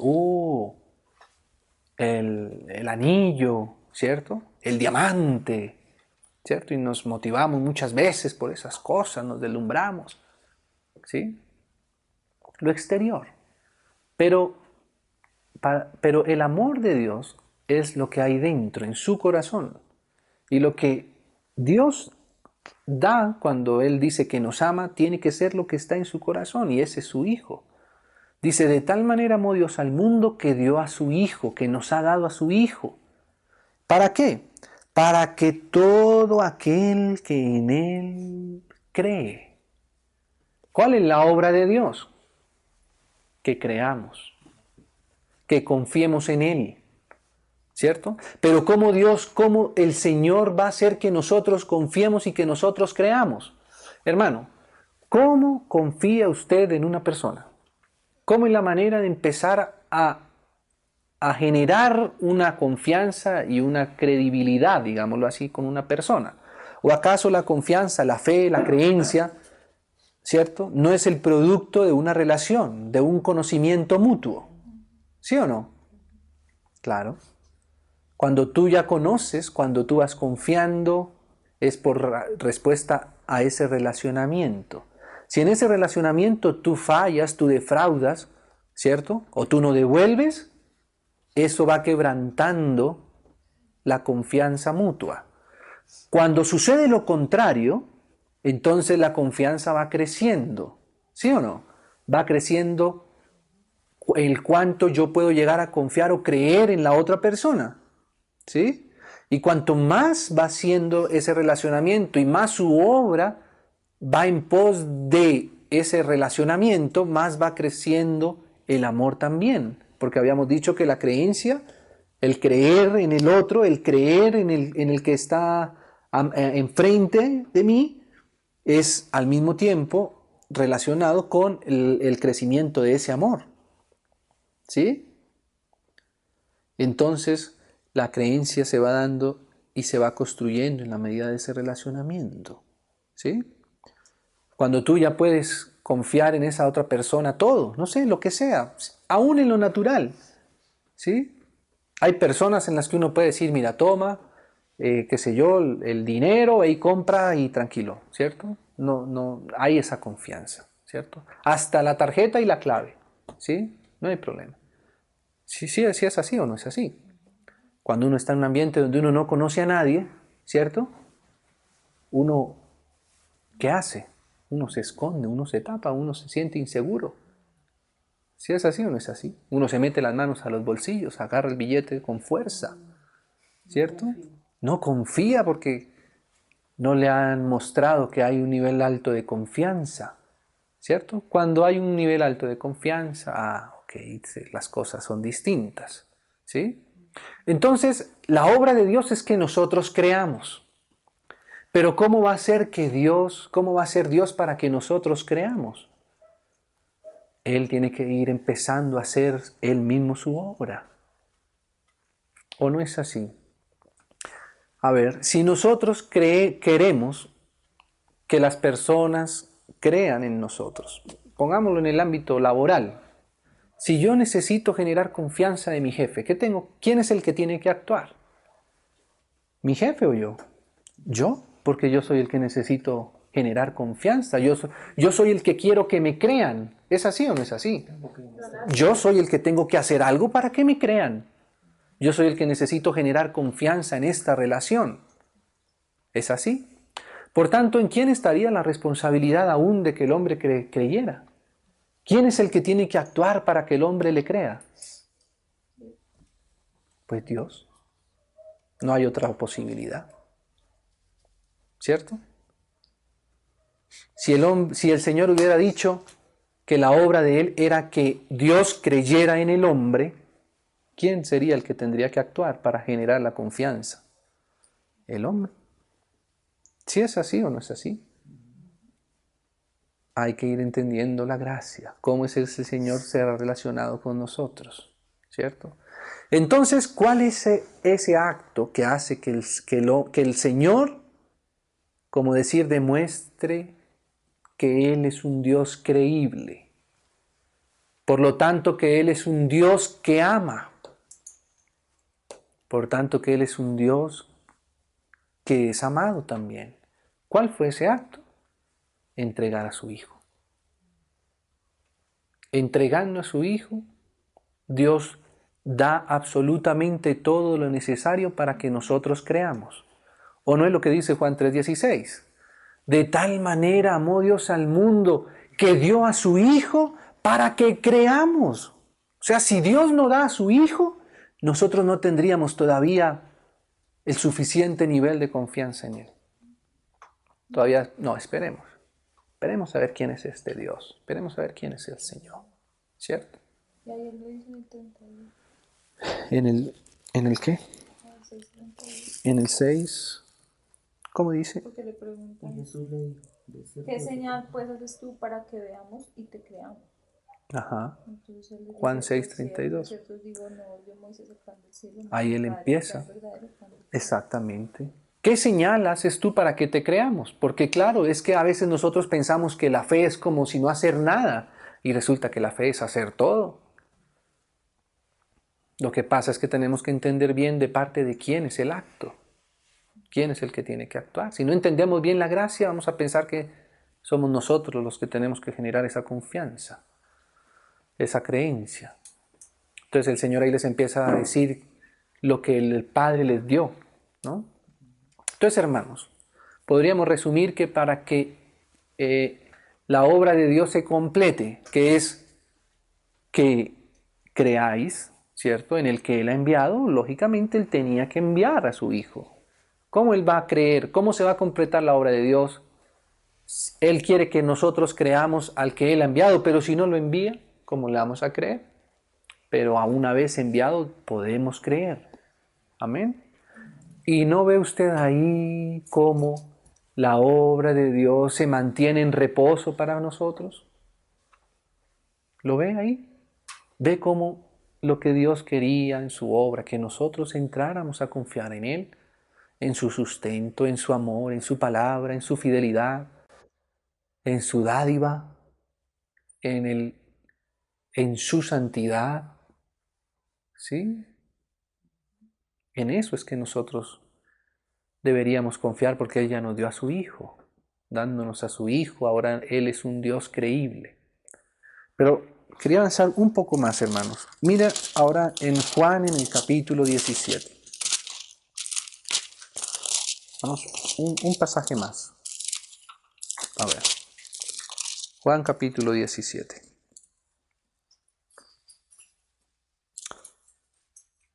Speaker 1: el anillo, ¿cierto? El diamante, ¿cierto? Y nos motivamos muchas veces por esas cosas, nos deslumbramos, ¿sí? Lo exterior. Pero el amor de Dios es lo que hay dentro, en su corazón. Y lo que Dios da cuando Él dice que nos ama, tiene que ser lo que está en su corazón, y ese es su Hijo. Dice, de tal manera amó Dios al mundo que dio a su Hijo, que nos ha dado a su Hijo. ¿Para qué? Para que todo aquel que en Él cree. ¿Cuál es la obra de Dios? Que creamos, que confiemos en Él, ¿cierto? Pero cómo el Señor va a hacer que nosotros confiemos y que nosotros creamos. Hermano, ¿cómo confía usted en una persona? ¿Cómo es la manera de empezar a generar una confianza y una credibilidad, digámoslo así, con una persona? ¿O acaso la confianza, la fe, la creencia, ¿cierto? No es el producto de una relación, de un conocimiento mutuo, ¿sí o no? Claro. Cuando tú ya conoces, cuando tú vas confiando, es por respuesta a ese relacionamiento. Si en ese relacionamiento tú fallas, tú defraudas, ¿cierto? O tú no devuelves, eso va quebrantando la confianza mutua. Cuando sucede lo contrario, entonces la confianza va creciendo, ¿sí o no? Va creciendo el cuánto yo puedo llegar a confiar o creer en la otra persona, ¿sí? Y cuanto más va siendo ese relacionamiento y más su obra va en pos de ese relacionamiento, más va creciendo el amor también. Porque habíamos dicho que la creencia, el creer en el otro, el creer en el que está enfrente de mí, es al mismo tiempo relacionado con el crecimiento de ese amor. ¿Sí? Entonces, la creencia se va dando y se va construyendo en la medida de ese relacionamiento. ¿Sí? Cuando tú ya puedes confiar en esa otra persona todo, no sé, lo que sea, aún en lo natural. ¿Sí? Hay personas en las que uno puede decir, mira, toma, qué sé yo, el dinero, y compra y tranquilo, ¿cierto? No hay esa confianza, ¿cierto? Hasta la tarjeta y la clave, ¿sí? No hay problema. Sí es así o no es así. Cuando uno está en un ambiente donde uno no conoce a nadie, ¿cierto? Uno, ¿qué hace? Uno se esconde, uno se tapa, uno se siente inseguro. ¿Sí es así o no es así? Uno se mete las manos a los bolsillos, agarra el billete con fuerza, ¿cierto? No confía porque no le han mostrado que hay un nivel alto de confianza, ¿cierto? Cuando hay un nivel alto de confianza, ok, las cosas son distintas, ¿sí? Entonces, la obra de Dios es que nosotros creamos. Pero ¿cómo va a ser Dios para que nosotros creamos? Él tiene que ir empezando a hacer Él mismo su obra. ¿O no es así? A ver, si nosotros queremos que las personas crean en nosotros, pongámoslo en el ámbito laboral. Si yo necesito generar confianza de mi jefe, ¿quién es el que tiene que actuar? ¿Mi jefe o yo? Yo, porque yo soy el que necesito generar confianza. Yo soy el que quiero que me crean. ¿Es así o no es así? Yo soy el que tengo que hacer algo para que me crean. Yo soy el que necesito generar confianza en esta relación. ¿Es así? Por tanto, ¿en quién estaría la responsabilidad aún de que el hombre creyera? ¿Quién es el que tiene que actuar para que el hombre le crea? Pues Dios. No hay otra posibilidad. ¿Cierto? Si el Señor hubiera dicho que la obra de Él era que Dios creyera en el hombre, ¿quién sería el que tendría que actuar para generar la confianza? El hombre. ¿Si es así o no es así? Hay que ir entendiendo la gracia, cómo es ese Señor será relacionado con nosotros, ¿cierto? Entonces, ¿cuál es ese acto que hace que el Señor, como decir, demuestre que Él es un Dios creíble? Por lo tanto, que Él es un Dios que ama. Por tanto, que Él es un Dios que es amado también. ¿Cuál fue ese acto? Entregar a su Hijo. Entregando a su Hijo, Dios da absolutamente todo lo necesario para que nosotros creamos. ¿O no es lo que dice Juan 3:16? De tal manera amó Dios al mundo que dio a su Hijo para que creamos. O sea, si Dios no da a su Hijo, nosotros no tendríamos todavía el suficiente nivel de confianza en Él. Todavía no, esperemos. Esperemos a ver quién es este Dios. Esperemos a ver quién es el Señor. ¿Cierto?
Speaker 2: Y ahí él lo dice en el 31.
Speaker 1: ¿En el qué?
Speaker 2: Ah, 6:31.
Speaker 1: En el 6. ¿Cómo dice?
Speaker 2: Porque le
Speaker 3: Y
Speaker 2: preguntan,
Speaker 3: Jesús le dijo, de cierto,
Speaker 2: ¿qué señal pues haces tú para que veamos y te creamos?
Speaker 1: Ajá.
Speaker 2: Entonces él les dice,
Speaker 1: Juan
Speaker 2: de
Speaker 1: 6:32.
Speaker 2: cierto os digo, no os dio Moisés el pan del cielo, no,
Speaker 1: Ahí él
Speaker 2: el Padre
Speaker 1: empieza.
Speaker 2: que da el verdadero pan del cielo.
Speaker 1: Exactamente. ¿Qué señal haces tú para que te creamos? Porque claro, es que a veces nosotros pensamos que la fe es como si no hacer nada y resulta que la fe es hacer todo. Lo que pasa es que tenemos que entender bien de parte de quién es el acto, quién es el que tiene que actuar. Si no entendemos bien la gracia, vamos a pensar que somos nosotros los que tenemos que generar esa confianza, esa creencia. Entonces el Señor ahí les empieza a decir lo que el Padre les dio, ¿no? Entonces, hermanos, podríamos resumir que para que la obra de Dios se complete, que es que creáis, ¿cierto? En el que Él ha enviado, lógicamente Él tenía que enviar a su Hijo. ¿Cómo Él va a creer? ¿Cómo se va a completar la obra de Dios? Él quiere que nosotros creamos al que Él ha enviado, pero si no lo envía, ¿cómo le vamos a creer? Pero a una vez enviado podemos creer. Amén. ¿Y no ve usted ahí cómo la obra de Dios se mantiene en reposo para nosotros? ¿Lo ve ahí? ¿Ve cómo lo que Dios quería en su obra, que nosotros entráramos a confiar en Él, en su sustento, en su amor, en su palabra, en su fidelidad, en su dádiva, en su santidad? ¿Sí? En eso es que nosotros deberíamos confiar porque Él ya nos dio a su Hijo, dándonos a su Hijo, ahora Él es un Dios creíble. Pero quería avanzar un poco más, hermanos. Mira ahora en Juan en el capítulo 17. Vamos, un pasaje más. A ver. Juan capítulo 17.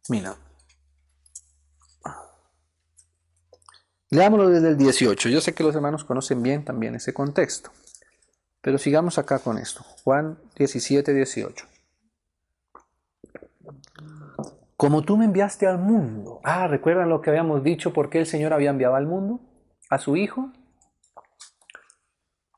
Speaker 1: Mira. Leámoslo desde el 18. Yo sé que los hermanos conocen bien también ese contexto. Pero sigamos acá con esto. Juan 17, 18. Como tú me enviaste al mundo. ¿Recuerdan lo que habíamos dicho? ¿Por qué el Señor había enviado al mundo a su Hijo?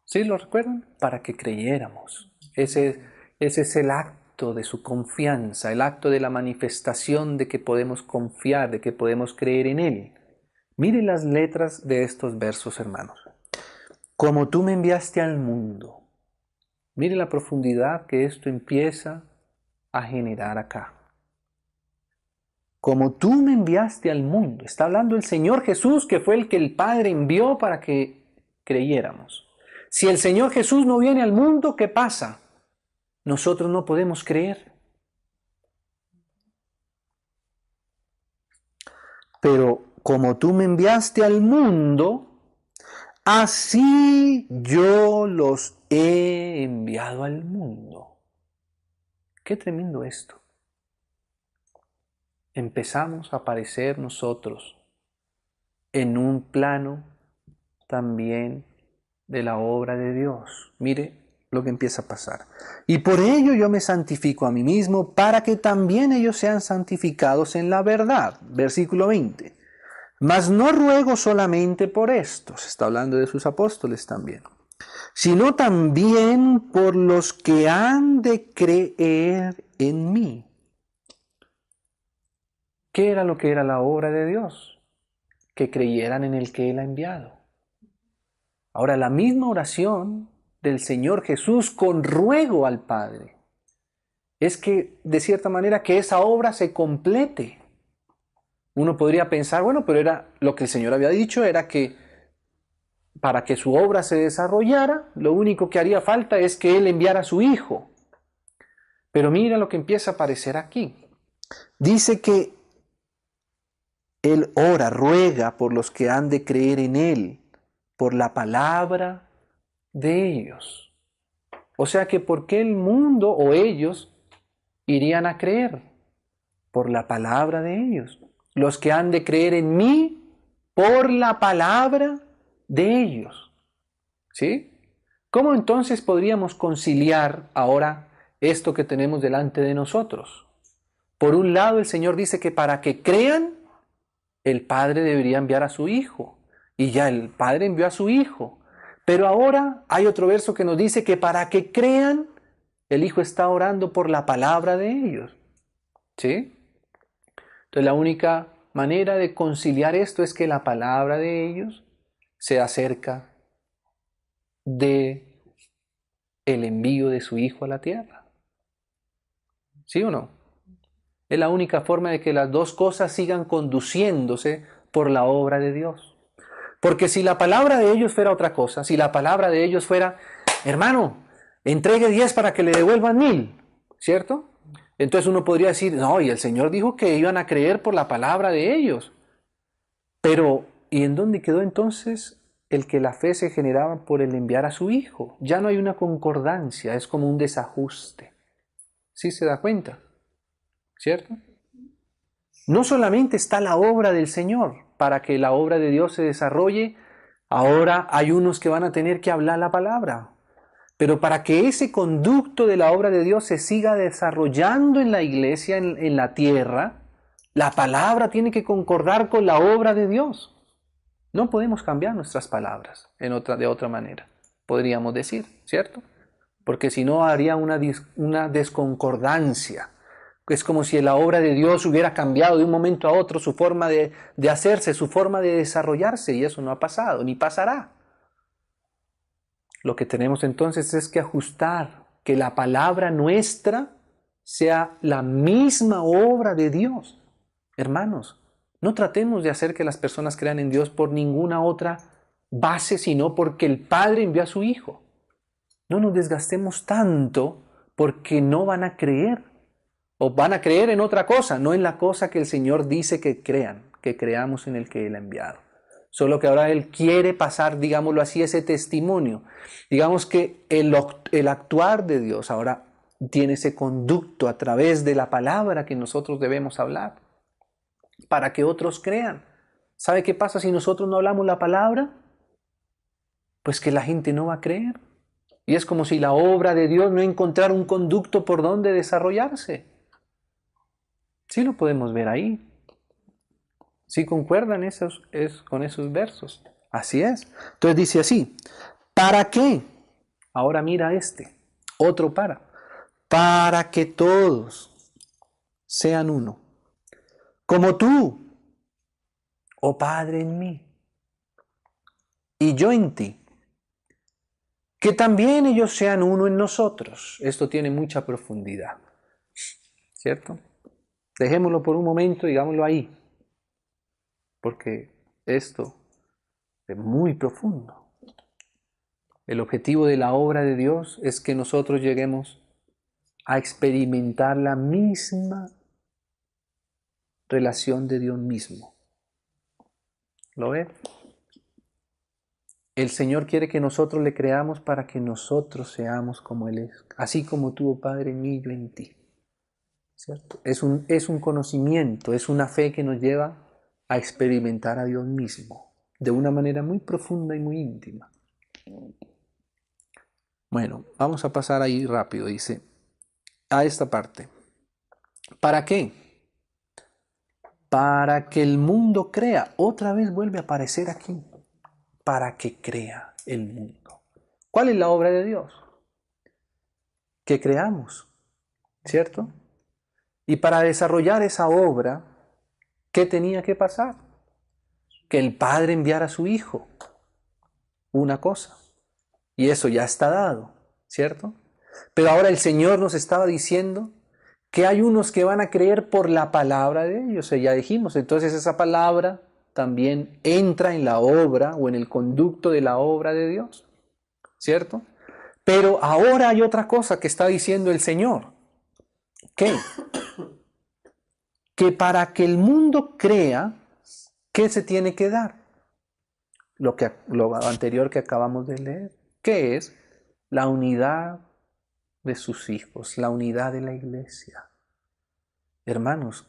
Speaker 1: ¿Sí lo recuerdan? Para que creyéramos. Ese es el acto de su confianza, el acto de la manifestación de que podemos confiar, de que podemos creer en Él. Miren las letras de estos versos, hermanos. Como tú me enviaste al mundo. Mire la profundidad que esto empieza a generar acá. Como tú me enviaste al mundo. Está hablando el Señor Jesús, que fue el que el Padre envió para que creyéramos. Si el Señor Jesús no viene al mundo, ¿qué pasa? Nosotros no podemos creer. Pero como tú me enviaste al mundo, así yo los he enviado al mundo. Qué tremendo esto. Empezamos a aparecer nosotros en un plano también de la obra de Dios. Mire lo que empieza a pasar. Y por ello yo me santifico a mí mismo, para que también ellos sean santificados en la verdad. Versículo 20. Mas no ruego solamente por estos, está hablando de sus apóstoles también, sino también por los que han de creer en mí. ¿Qué era lo que era la obra de Dios? Que creyeran en el que Él ha enviado. Ahora, la misma oración del Señor Jesús con ruego al Padre es que, de cierta manera, que esa obra se complete. Uno podría pensar, bueno, pero era lo que el Señor había dicho, era que para que su obra se desarrollara, lo único que haría falta es que Él enviara a su Hijo. Pero mira lo que empieza a aparecer aquí. Dice que Él ora, ruega por los que han de creer en Él, por la palabra de ellos. O sea que ¿por qué el mundo o ellos irían a creer? Por la palabra de ellos. Los que han de creer en mí, por la palabra de ellos. ¿Sí? ¿Cómo entonces podríamos conciliar ahora esto que tenemos delante de nosotros? Por un lado, el Señor dice que para que crean, el Padre debería enviar a su Hijo. Y ya el Padre envió a su Hijo. Pero ahora hay otro verso que nos dice que para que crean, el Hijo está orando por la palabra de ellos. ¿Sí? Entonces la única manera de conciliar esto es que la palabra de ellos se acerca de el envío de su Hijo a la tierra. ¿Sí o no? Es la única forma de que las dos cosas sigan conduciéndose por la obra de Dios. Porque si la palabra de ellos fuera otra cosa, si la palabra de ellos fuera, hermano, entregue 10 para que le devuelvan 1000, ¿cierto? Entonces uno podría decir, no, y el Señor dijo que iban a creer por la palabra de ellos. Pero, ¿y en dónde quedó entonces el que la fe se generaba por el enviar a su Hijo? Ya no hay una concordancia, es como un desajuste. ¿Sí se da cuenta? ¿Cierto? No solamente está la obra del Señor para que la obra de Dios se desarrolle, ahora hay unos que van a tener que hablar la palabra. Pero para que ese conducto de la obra de Dios se siga desarrollando en la iglesia, en la tierra, la palabra tiene que concordar con la obra de Dios. No podemos cambiar nuestras palabras de otra manera, podríamos decir, ¿cierto? Porque si no haría una desconcordancia. Es como si la obra de Dios hubiera cambiado de un momento a otro su forma de hacerse, su forma de desarrollarse, y eso no ha pasado, ni pasará. Lo que tenemos entonces es que ajustar que la palabra nuestra sea la misma obra de Dios. Hermanos, no tratemos de hacer que las personas crean en Dios por ninguna otra base, sino porque el Padre envió a su Hijo. No nos desgastemos tanto porque no van a creer. O van a creer en otra cosa, no en la cosa que el Señor dice que crean, que creamos en el que Él ha enviado. Solo que ahora Él quiere pasar, digámoslo así, ese testimonio. Digamos que el actuar de Dios ahora tiene ese conducto a través de la palabra que nosotros debemos hablar, para que otros crean. ¿Sabe qué pasa si nosotros no hablamos la palabra? Pues que la gente no va a creer. Y es como si la obra de Dios no encontrara un conducto por donde desarrollarse. Sí lo podemos ver ahí. Sí concuerdan con esos versos. Así es. Entonces dice así, ¿para qué? Ahora mira otro para que todos sean uno, como tú, oh Padre, en mí, y yo en ti, que también ellos sean uno en nosotros. Esto tiene mucha profundidad, ¿cierto? Dejémoslo por un momento, digámoslo ahí, porque esto es muy profundo. El objetivo de la obra de Dios es que nosotros lleguemos a experimentar la misma relación de Dios mismo. ¿Lo ve? El Señor quiere que nosotros le creamos para que nosotros seamos como Él es. Así como tú, oh Padre, en mí, yo en ti. ¿Cierto? Es un conocimiento, es una fe que nos lleva a experimentar a Dios mismo de una manera muy profunda y muy íntima. Bueno, vamos a pasar ahí rápido, dice, a esta parte. ¿Para qué? Para que el mundo crea. Otra vez vuelve a aparecer aquí. Para que crea el mundo. ¿Cuál es la obra de Dios? Que creamos, ¿cierto? Y para desarrollar esa obra, ¿qué tenía que pasar? Que el Padre enviara a su Hijo. Una cosa. Y eso ya está dado, ¿cierto? Pero ahora el Señor nos estaba diciendo que hay unos que van a creer por la palabra de ellos. Ya dijimos, entonces esa palabra también entra en la obra o en el conducto de la obra de Dios, ¿cierto? Pero ahora hay otra cosa que está diciendo el Señor. ¿Qué? Que para que el mundo crea, ¿qué se tiene que dar? Lo anterior que acabamos de leer. ¿Qué es? La unidad de sus hijos, la unidad de la iglesia. Hermanos,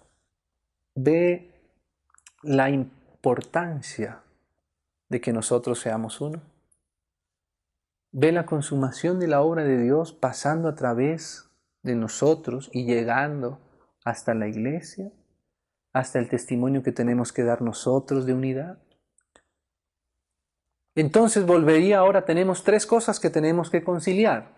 Speaker 1: ve la importancia de que nosotros seamos uno. Ve la consumación de la obra de Dios pasando a través de nosotros y llegando hasta la iglesia, hasta el testimonio que tenemos que dar nosotros de unidad. Entonces ahora tenemos tres cosas que tenemos que conciliar.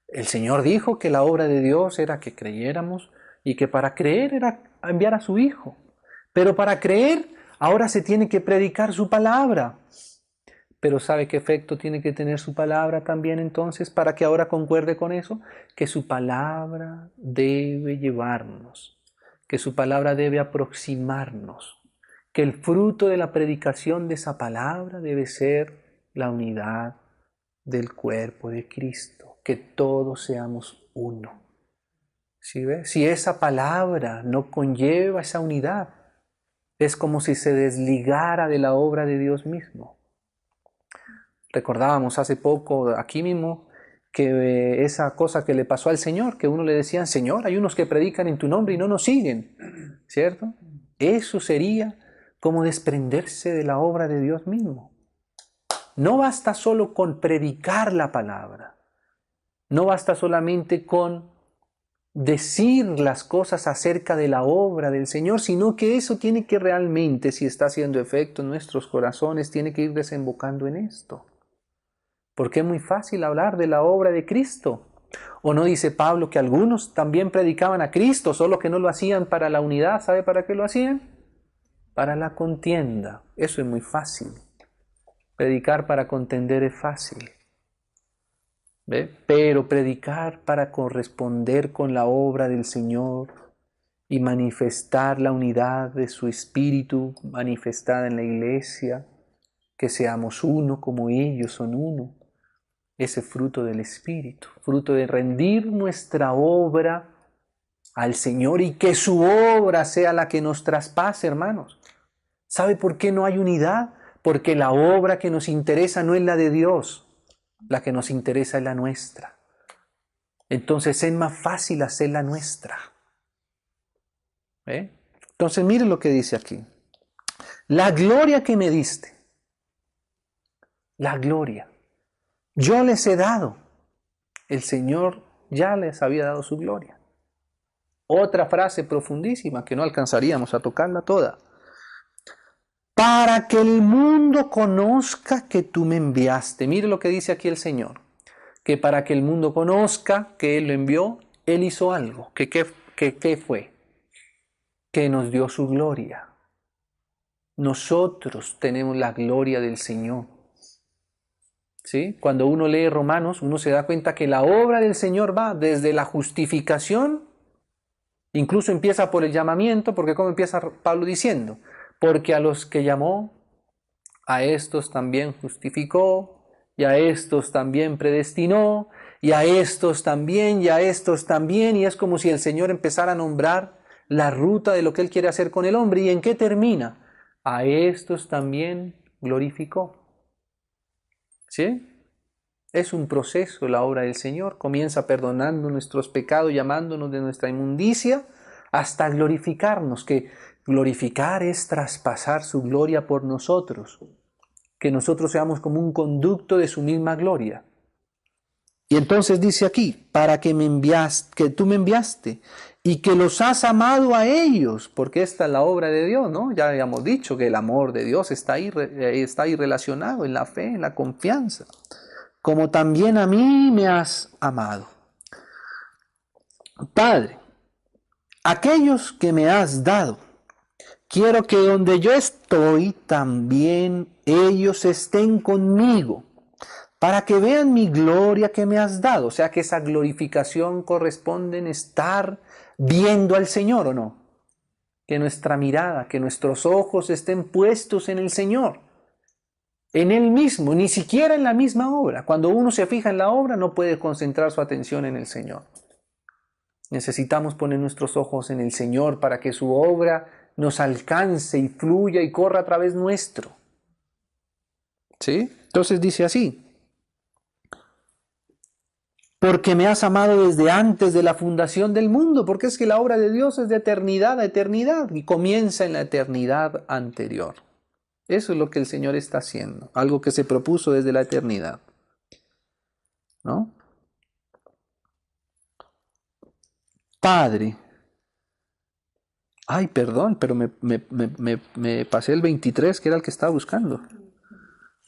Speaker 1: El Señor dijo que la obra de Dios era que creyéramos y que para creer era enviar a su Hijo. Pero para creer ahora se tiene que predicar su palabra. Pero ¿sabe qué efecto tiene que tener su palabra también entonces para que ahora concuerde con eso? Que su palabra debe llevarnos, que su palabra debe aproximarnos, que el fruto de la predicación de esa palabra debe ser la unidad del cuerpo de Cristo, que todos seamos uno. ¿Sí ve? Si esa palabra no conlleva esa unidad, es como si se desligara de la obra de Dios mismo. Recordábamos hace poco, aquí mismo, que esa cosa que le pasó al Señor, que uno le decía, Señor, hay unos que predican en tu nombre y no nos siguen, ¿cierto? Eso sería como desprenderse de la obra de Dios mismo. No basta solo con predicar la palabra, no basta solamente con decir las cosas acerca de la obra del Señor, sino que eso tiene que realmente, si está haciendo efecto en nuestros corazones, tiene que ir desembocando en esto. Porque es muy fácil hablar de la obra de Cristo. ¿O no dice Pablo que algunos también predicaban a Cristo, solo que no lo hacían para la unidad? ¿Sabe para qué lo hacían? Para la contienda. Eso es muy fácil. Predicar para contender es fácil. ¿Ve? Pero predicar para corresponder con la obra del Señor y manifestar la unidad de su Espíritu manifestada en la iglesia, que seamos uno como ellos son uno. Ese fruto del Espíritu, fruto de rendir nuestra obra al Señor y que su obra sea la que nos traspase, hermanos. ¿Sabe por qué no hay unidad? Porque la obra que nos interesa no es la de Dios, la que nos interesa es la nuestra. Entonces es más fácil hacer la nuestra. Entonces miren lo que dice aquí. La gloria que me diste, la gloria, yo les he dado. El Señor ya les había dado su gloria. Otra frase profundísima que no alcanzaríamos a tocarla toda. Para que el mundo conozca que tú me enviaste. Mire lo que dice aquí el Señor. Que para que el mundo conozca que Él lo envió, Él hizo algo. ¿Qué fue? Que nos dio su gloria. Nosotros tenemos la gloria del Señor. ¿Sí? Cuando uno lee Romanos, uno se da cuenta que la obra del Señor va desde la justificación, incluso empieza por el llamamiento, porque ¿cómo empieza Pablo diciendo? Porque a los que llamó, a estos también justificó, y a estos también predestinó, y a estos también, y a estos también, y es como si el Señor empezara a nombrar la ruta de lo que Él quiere hacer con el hombre. ¿Y en qué termina? A estos también glorificó. ¿Sí? Es un proceso la obra del Señor. Comienza perdonando nuestros pecados, llamándonos de nuestra inmundicia, hasta glorificarnos, que glorificar es traspasar su gloria por nosotros, que nosotros seamos como un conducto de su misma gloria. Y entonces dice aquí, para que que tú me enviaste y que los has amado a ellos, porque esta es la obra de Dios, ¿no? Ya habíamos dicho que el amor de Dios está ahí relacionado en la fe, en la confianza, como también a mí me has amado. Padre, aquellos que me has dado, quiero que donde yo estoy, también ellos estén conmigo, para que vean mi gloria que me has dado. O sea que esa glorificación corresponde en estar viendo al Señor, ¿o no? Que nuestra mirada, que nuestros ojos estén puestos en el Señor, en Él mismo, ni siquiera en la misma obra. Cuando uno se fija en la obra, no puede concentrar su atención en el Señor. Necesitamos poner nuestros ojos en el Señor para que su obra nos alcance y fluya y corra a través nuestro. ¿Sí? Entonces dice así: porque me has amado desde antes de la fundación del mundo, porque es que la obra de Dios es de eternidad a eternidad y comienza en la eternidad anterior. Eso es lo que el Señor está haciendo, algo que se propuso desde la eternidad, ¿no? Padre. Ay, perdón, pero me pasé el 23, que era el que estaba buscando.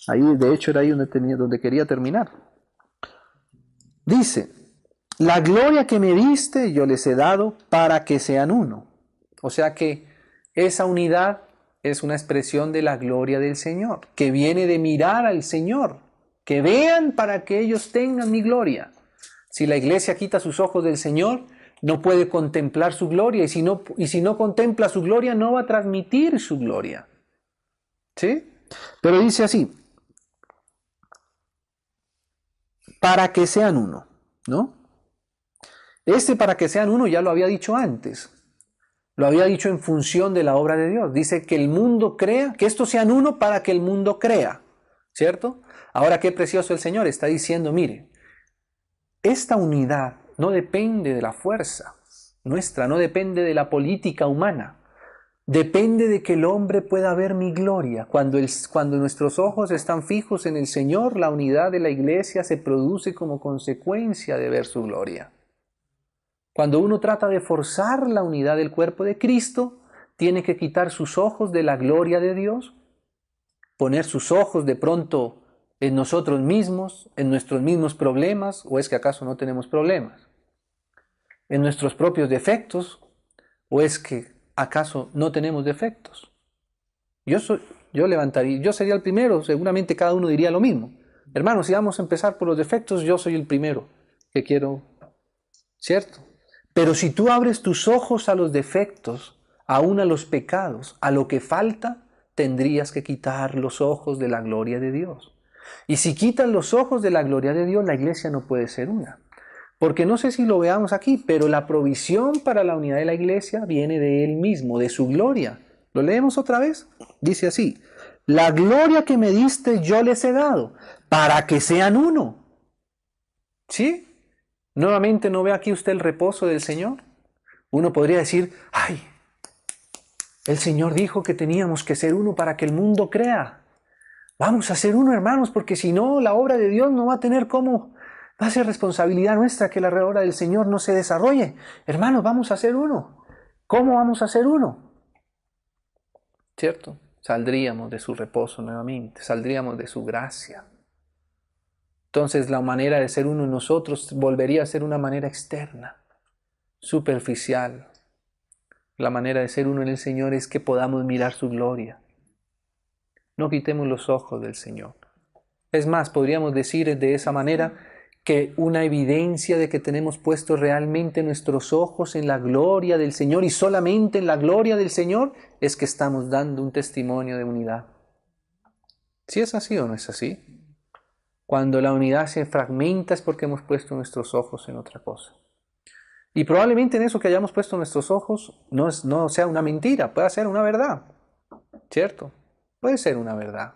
Speaker 1: Ahí, de hecho, era ahí donde quería terminar. Dice, la gloria que me diste yo les he dado para que sean uno. O sea que esa unidad es una expresión de la gloria del Señor, que viene de mirar al Señor, que vean para que ellos tengan mi gloria. Si la iglesia quita sus ojos del Señor, no puede contemplar su gloria, y si no contempla su gloria, no va a transmitir su gloria. ¿Sí? Pero dice así, para que sean uno, ¿no? Para que sean uno ya lo había dicho antes. Lo había dicho en función de la obra de Dios. Dice que el mundo crea, que estos sean uno para que el mundo crea, ¿cierto? Ahora qué precioso el Señor está diciendo, mire, esta unidad no depende de la fuerza nuestra, no depende de la política humana. Depende de que el hombre pueda ver mi gloria. Cuando nuestros ojos están fijos en el Señor, la unidad de la iglesia se produce como consecuencia de ver su gloria. Cuando uno trata de forzar la unidad del cuerpo de Cristo, tiene que quitar sus ojos de la gloria de Dios, poner sus ojos de pronto en nosotros mismos, en nuestros mismos problemas, o es que acaso no tenemos problemas, en nuestros propios defectos, o es que acaso no tenemos defectos. Yo sería el primero, seguramente cada uno diría lo mismo. Hermanos, si vamos a empezar por los defectos, yo soy el primero que quiero, ¿cierto? Pero si tú abres tus ojos a los defectos, aún a los pecados, a lo que falta, tendrías que quitar los ojos de la gloria de Dios. Y si quitas los ojos de la gloria de Dios, la iglesia no puede ser una. Porque no sé si lo veamos aquí, pero la provisión para la unidad de la iglesia viene de Él mismo, de su gloria. ¿Lo leemos otra vez? Dice así, la gloria que me diste yo les he dado, para que sean uno. ¿Sí? Nuevamente, ¿no ve aquí usted el reposo del Señor? Uno podría decir, ay, el Señor dijo que teníamos que ser uno para que el mundo crea. Vamos a ser uno, hermanos, porque si no, la obra de Dios no va a tener cómo Va a ser responsabilidad nuestra que la obra del Señor no se desarrolle. Hermanos, vamos a hacer uno. ¿Cómo vamos a hacer uno? ¿Cierto? Saldríamos de su reposo nuevamente, saldríamos de su gracia. Entonces la manera de ser uno en nosotros volvería a ser una manera externa, superficial. La manera de ser uno en el Señor es que podamos mirar su gloria. No quitemos los ojos del Señor. Es más, podríamos decir de esa manera que una evidencia de que tenemos puestos realmente nuestros ojos en la gloria del Señor y solamente en la gloria del Señor es que estamos dando un testimonio de unidad. ¿Sí es así o no es así? Cuando la unidad se fragmenta es porque hemos puesto nuestros ojos en otra cosa. Y probablemente en eso que hayamos puesto nuestros ojos no sea una mentira, puede ser una verdad, ¿cierto? Puede ser una verdad.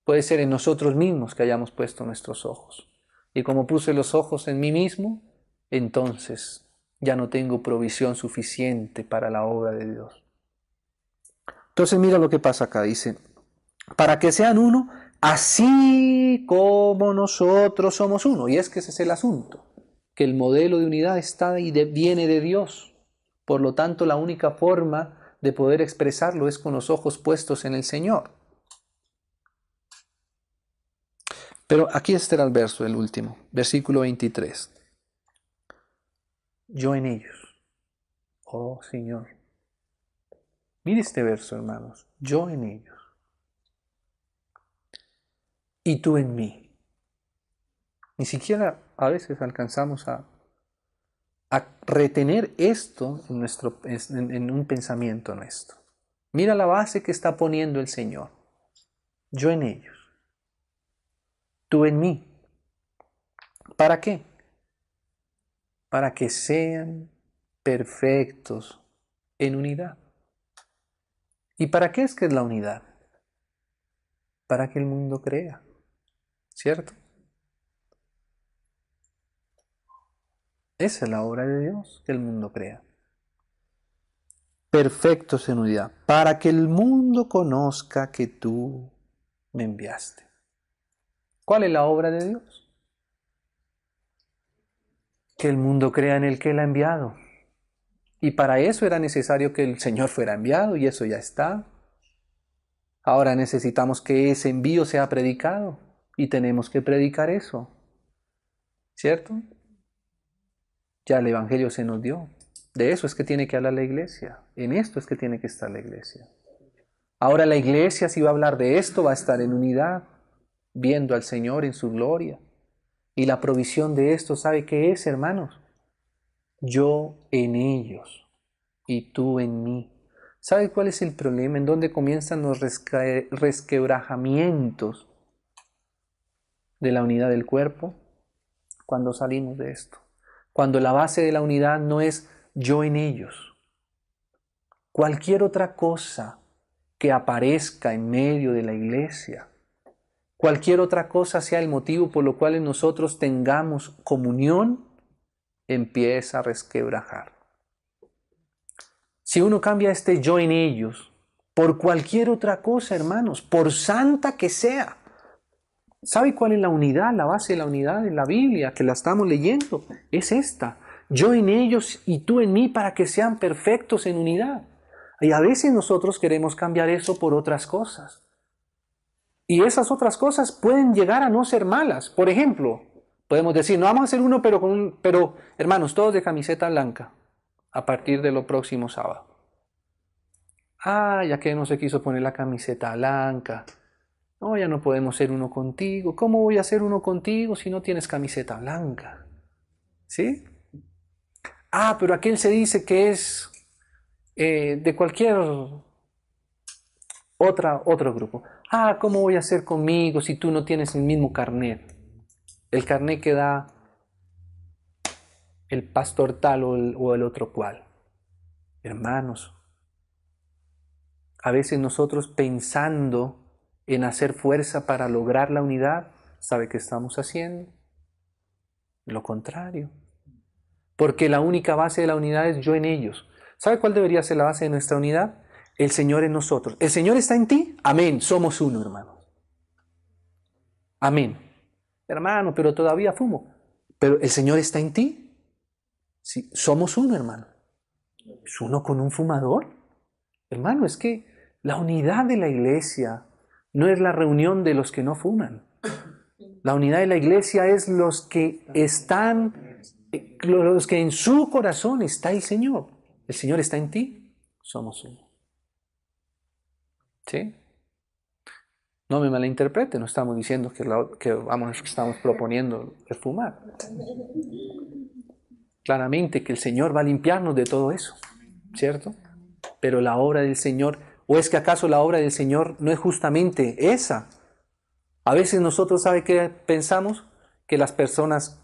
Speaker 1: Puede ser en nosotros mismos que hayamos puesto nuestros ojos. Y como puse los ojos en mí mismo, entonces ya no tengo provisión suficiente para la obra de Dios. Entonces mira lo que pasa acá, dice, para que sean uno, así como nosotros somos uno. Y es que ese es el asunto, que el modelo de unidad está y viene de Dios. Por lo tanto, la única forma de poder expresarlo es con los ojos puestos en el Señor. Pero aquí este era el verso, el último, versículo 23. Yo en ellos. Oh Señor. Mire este verso, hermanos. Yo en ellos. Y tú en mí. Ni siquiera a veces alcanzamos a retener esto en un pensamiento nuestro. Mira la base que está poniendo el Señor. Yo en ellos. Tú en mí. ¿Para qué? Para que sean perfectos en unidad. ¿Y para qué es que es la unidad? Para que el mundo crea, ¿cierto? Esa es la obra de Dios, que el mundo crea. Perfectos en unidad, para que el mundo conozca que tú me enviaste. ¿Cuál es la obra de Dios? Que el mundo crea en el que Él ha enviado. Y para eso era necesario que el Señor fuera enviado, y eso ya está. Ahora necesitamos que ese envío sea predicado, y tenemos que predicar eso, ¿cierto? Ya el Evangelio se nos dio. De eso es que tiene que hablar la iglesia. En esto es que tiene que estar la iglesia. Ahora la iglesia, si va a hablar de esto, va a estar en unidad, viendo al Señor en su gloria. Y la provisión de esto, ¿sabe qué es, hermanos? Yo en ellos y tú en mí. ¿Sabe cuál es el problema? En dónde comienzan los resquebrajamientos de la unidad del cuerpo. Cuando salimos de esto. Cuando la base de la unidad no es yo en ellos. Cualquier otra cosa que aparezca en medio de la iglesia, cualquier otra cosa sea el motivo por lo cual nosotros tengamos comunión, empieza a resquebrajar. Si uno cambia este yo en ellos por cualquier otra cosa, hermanos, por santa que sea, ¿sabe cuál es la unidad, la base de la unidad en la Biblia que la estamos leyendo? Es esta. Yo en ellos y tú en mí para que sean perfectos en unidad. Y a veces nosotros queremos cambiar eso por otras cosas. Y esas otras cosas pueden llegar a no ser malas. Por ejemplo, podemos decir, no vamos a hacer uno, pero hermanos, todos de camiseta blanca a partir de lo próximo sábado. Ya que no se quiso poner la camiseta blanca. No, ya no podemos ser uno contigo. ¿Cómo voy a ser uno contigo si no tienes camiseta blanca? ¿Sí? Pero aquel se dice que es de cualquier otro grupo. ¿Cómo voy a ser conmigo si tú no tienes el mismo carnet? El carnet que da el pastor tal o el otro cual. Hermanos, a veces nosotros pensando en hacer fuerza para lograr la unidad, ¿sabe qué estamos haciendo? Lo contrario. Porque la única base de la unidad es yo en ellos. ¿Sabe cuál debería ser la base de nuestra unidad? El Señor en nosotros. ¿El Señor está en ti? Amén. Somos uno, hermanos. Amén. Hermano, pero todavía fumo. Pero el Señor está en ti. Sí, somos uno, hermano. ¿Es uno con un fumador? Hermano, es que la unidad de la iglesia no es la reunión de los que no fuman. La unidad de la iglesia es los que en su corazón está el Señor. El Señor está en ti, somos uno. ¿Sí? No me malinterprete, no estamos diciendo que estamos proponiendo el fumar. Claramente que el Señor va a limpiarnos de todo eso, ¿cierto? Pero la obra del Señor, ¿o es que acaso la obra del Señor no es justamente esa? A veces nosotros, ¿sabe qué pensamos? Que las personas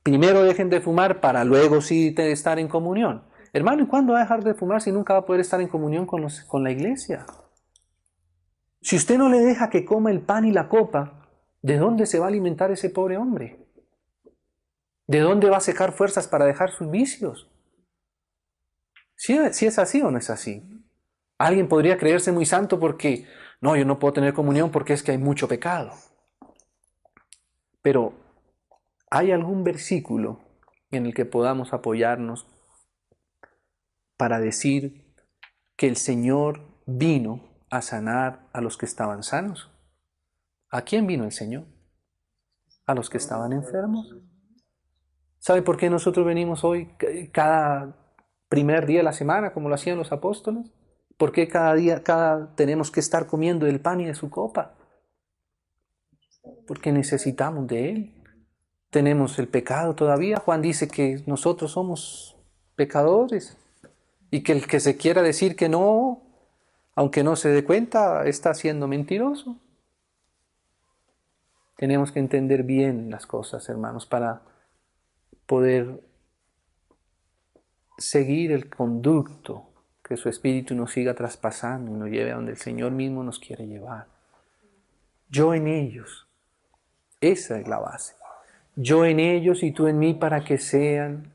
Speaker 1: primero dejen de fumar para luego sí estar en comunión. Hermano, ¿y cuándo va a dejar de fumar si nunca va a poder estar en comunión con la iglesia? Si usted no le deja que coma el pan y la copa, ¿de dónde se va a alimentar ese pobre hombre? ¿De dónde va a sacar fuerzas para dejar sus vicios? ¿Sí es así o no es así? Alguien podría creerse muy santo porque, no, yo no puedo tener comunión porque es que hay mucho pecado. Pero, ¿hay algún versículo en el que podamos apoyarnos para decir que el Señor vino a sanar a los que estaban sanos? ¿A quién vino el Señor? ¿A los que estaban enfermos? ¿Sabe por qué nosotros venimos hoy cada primer día de la semana, como lo hacían los apóstoles? ¿Por qué cada día tenemos que estar comiendo del pan y de su copa? Porque necesitamos de Él. Tenemos el pecado todavía. Juan dice que nosotros somos pecadores y que el que se quiera decir que no, aunque no se dé cuenta, está siendo mentiroso. Tenemos que entender bien las cosas, hermanos, para poder seguir el conducto, que su espíritu nos siga traspasando y nos lleve a donde el Señor mismo nos quiere llevar. Yo en ellos, esa es la base. Yo en ellos y tú en mí para que sean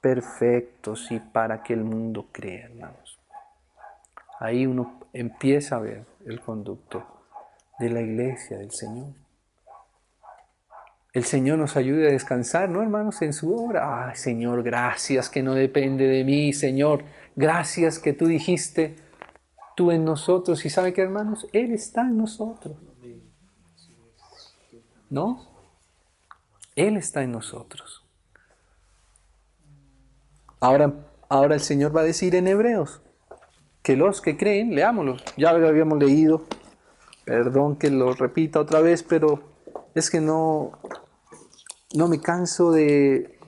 Speaker 1: perfectos y para que el mundo crea, hermanos. Ahí uno empieza a ver el conducto de la iglesia del Señor. El Señor nos ayude a descansar, ¿no, hermanos? En su obra. Ay, Señor, gracias que no depende de mí, Señor. Gracias que tú dijiste, tú en nosotros. ¿Y sabe qué, hermanos? Él está en nosotros. ¿No? Él está en nosotros. Ahora el Señor va a decir en Hebreos que los que creen, leámoslo, ya lo habíamos leído, perdón que lo repita otra vez, pero es que no me canso de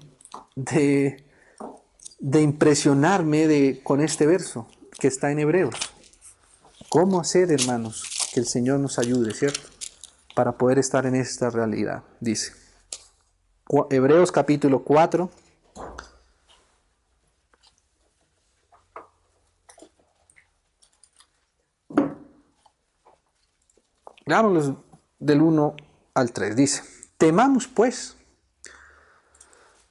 Speaker 1: impresionarme con este verso que está en Hebreos. ¿Cómo hacer, hermanos, que el Señor nos ayude, ¿cierto? Para poder estar en esta realidad, dice. Hebreos capítulo 4. Leámoslos del 1 al 3. Dice, temamos pues,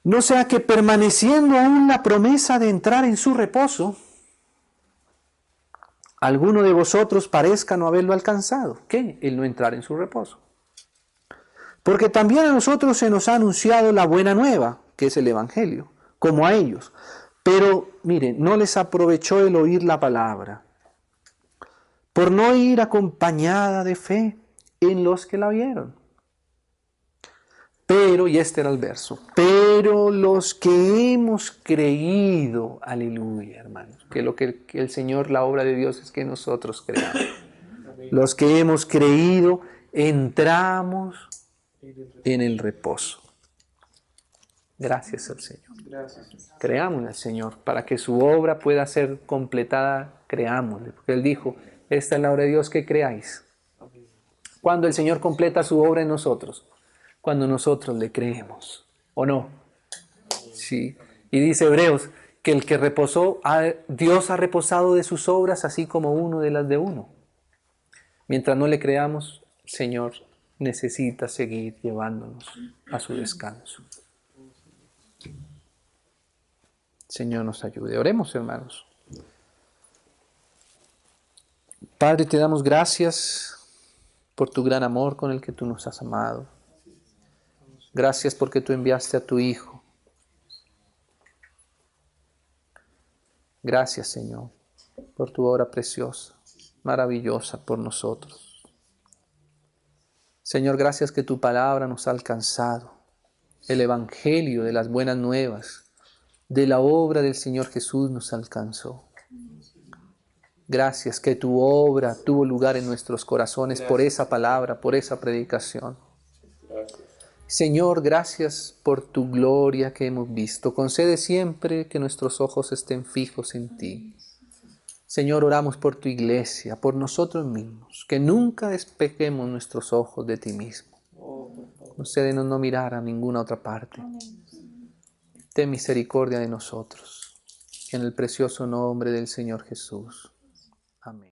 Speaker 1: no sea que permaneciendo aún la promesa de entrar en su reposo, alguno de vosotros parezca no haberlo alcanzado. ¿Qué? El no entrar en su reposo. Porque también a nosotros se nos ha anunciado la buena nueva, que es el Evangelio, como a ellos. Pero, miren, no les aprovechó el oír la palabra, por no ir acompañada de fe en los que la vieron. Pero, y este era el verso, pero los que hemos creído, aleluya, hermanos, que lo que el Señor, la obra de Dios es que nosotros creamos. Los que hemos creído, entramos en el reposo. Gracias al Señor. Creámosle al Señor para que su obra pueda ser completada, creámosle. Porque Él dijo, esta es la obra de Dios que creáis. Cuando el Señor completa su obra en nosotros, cuando nosotros le creemos, ¿o no? Sí. Y dice Hebreos que el que reposó, Dios ha reposado de sus obras así como uno de las de uno. Mientras no le creamos, el Señor necesita seguir llevándonos a su descanso. Señor nos ayude. Oremos, hermanos. Padre, te damos gracias por tu gran amor con el que tú nos has amado. Gracias porque tú enviaste a tu Hijo. Gracias, Señor, por tu obra preciosa, maravillosa por nosotros. Señor, gracias que tu palabra nos ha alcanzado. El Evangelio de las buenas nuevas, de la obra del Señor Jesús nos alcanzó. Gracias que tu obra tuvo lugar en nuestros corazones por esa palabra, por esa predicación. Señor, gracias por tu gloria que hemos visto. Concede siempre que nuestros ojos estén fijos en ti. Señor, oramos por tu iglesia, por nosotros mismos, que nunca despeguemos nuestros ojos de ti mismo. Concédenos no mirar a ninguna otra parte. Ten misericordia de nosotros. En el precioso nombre del Señor Jesús.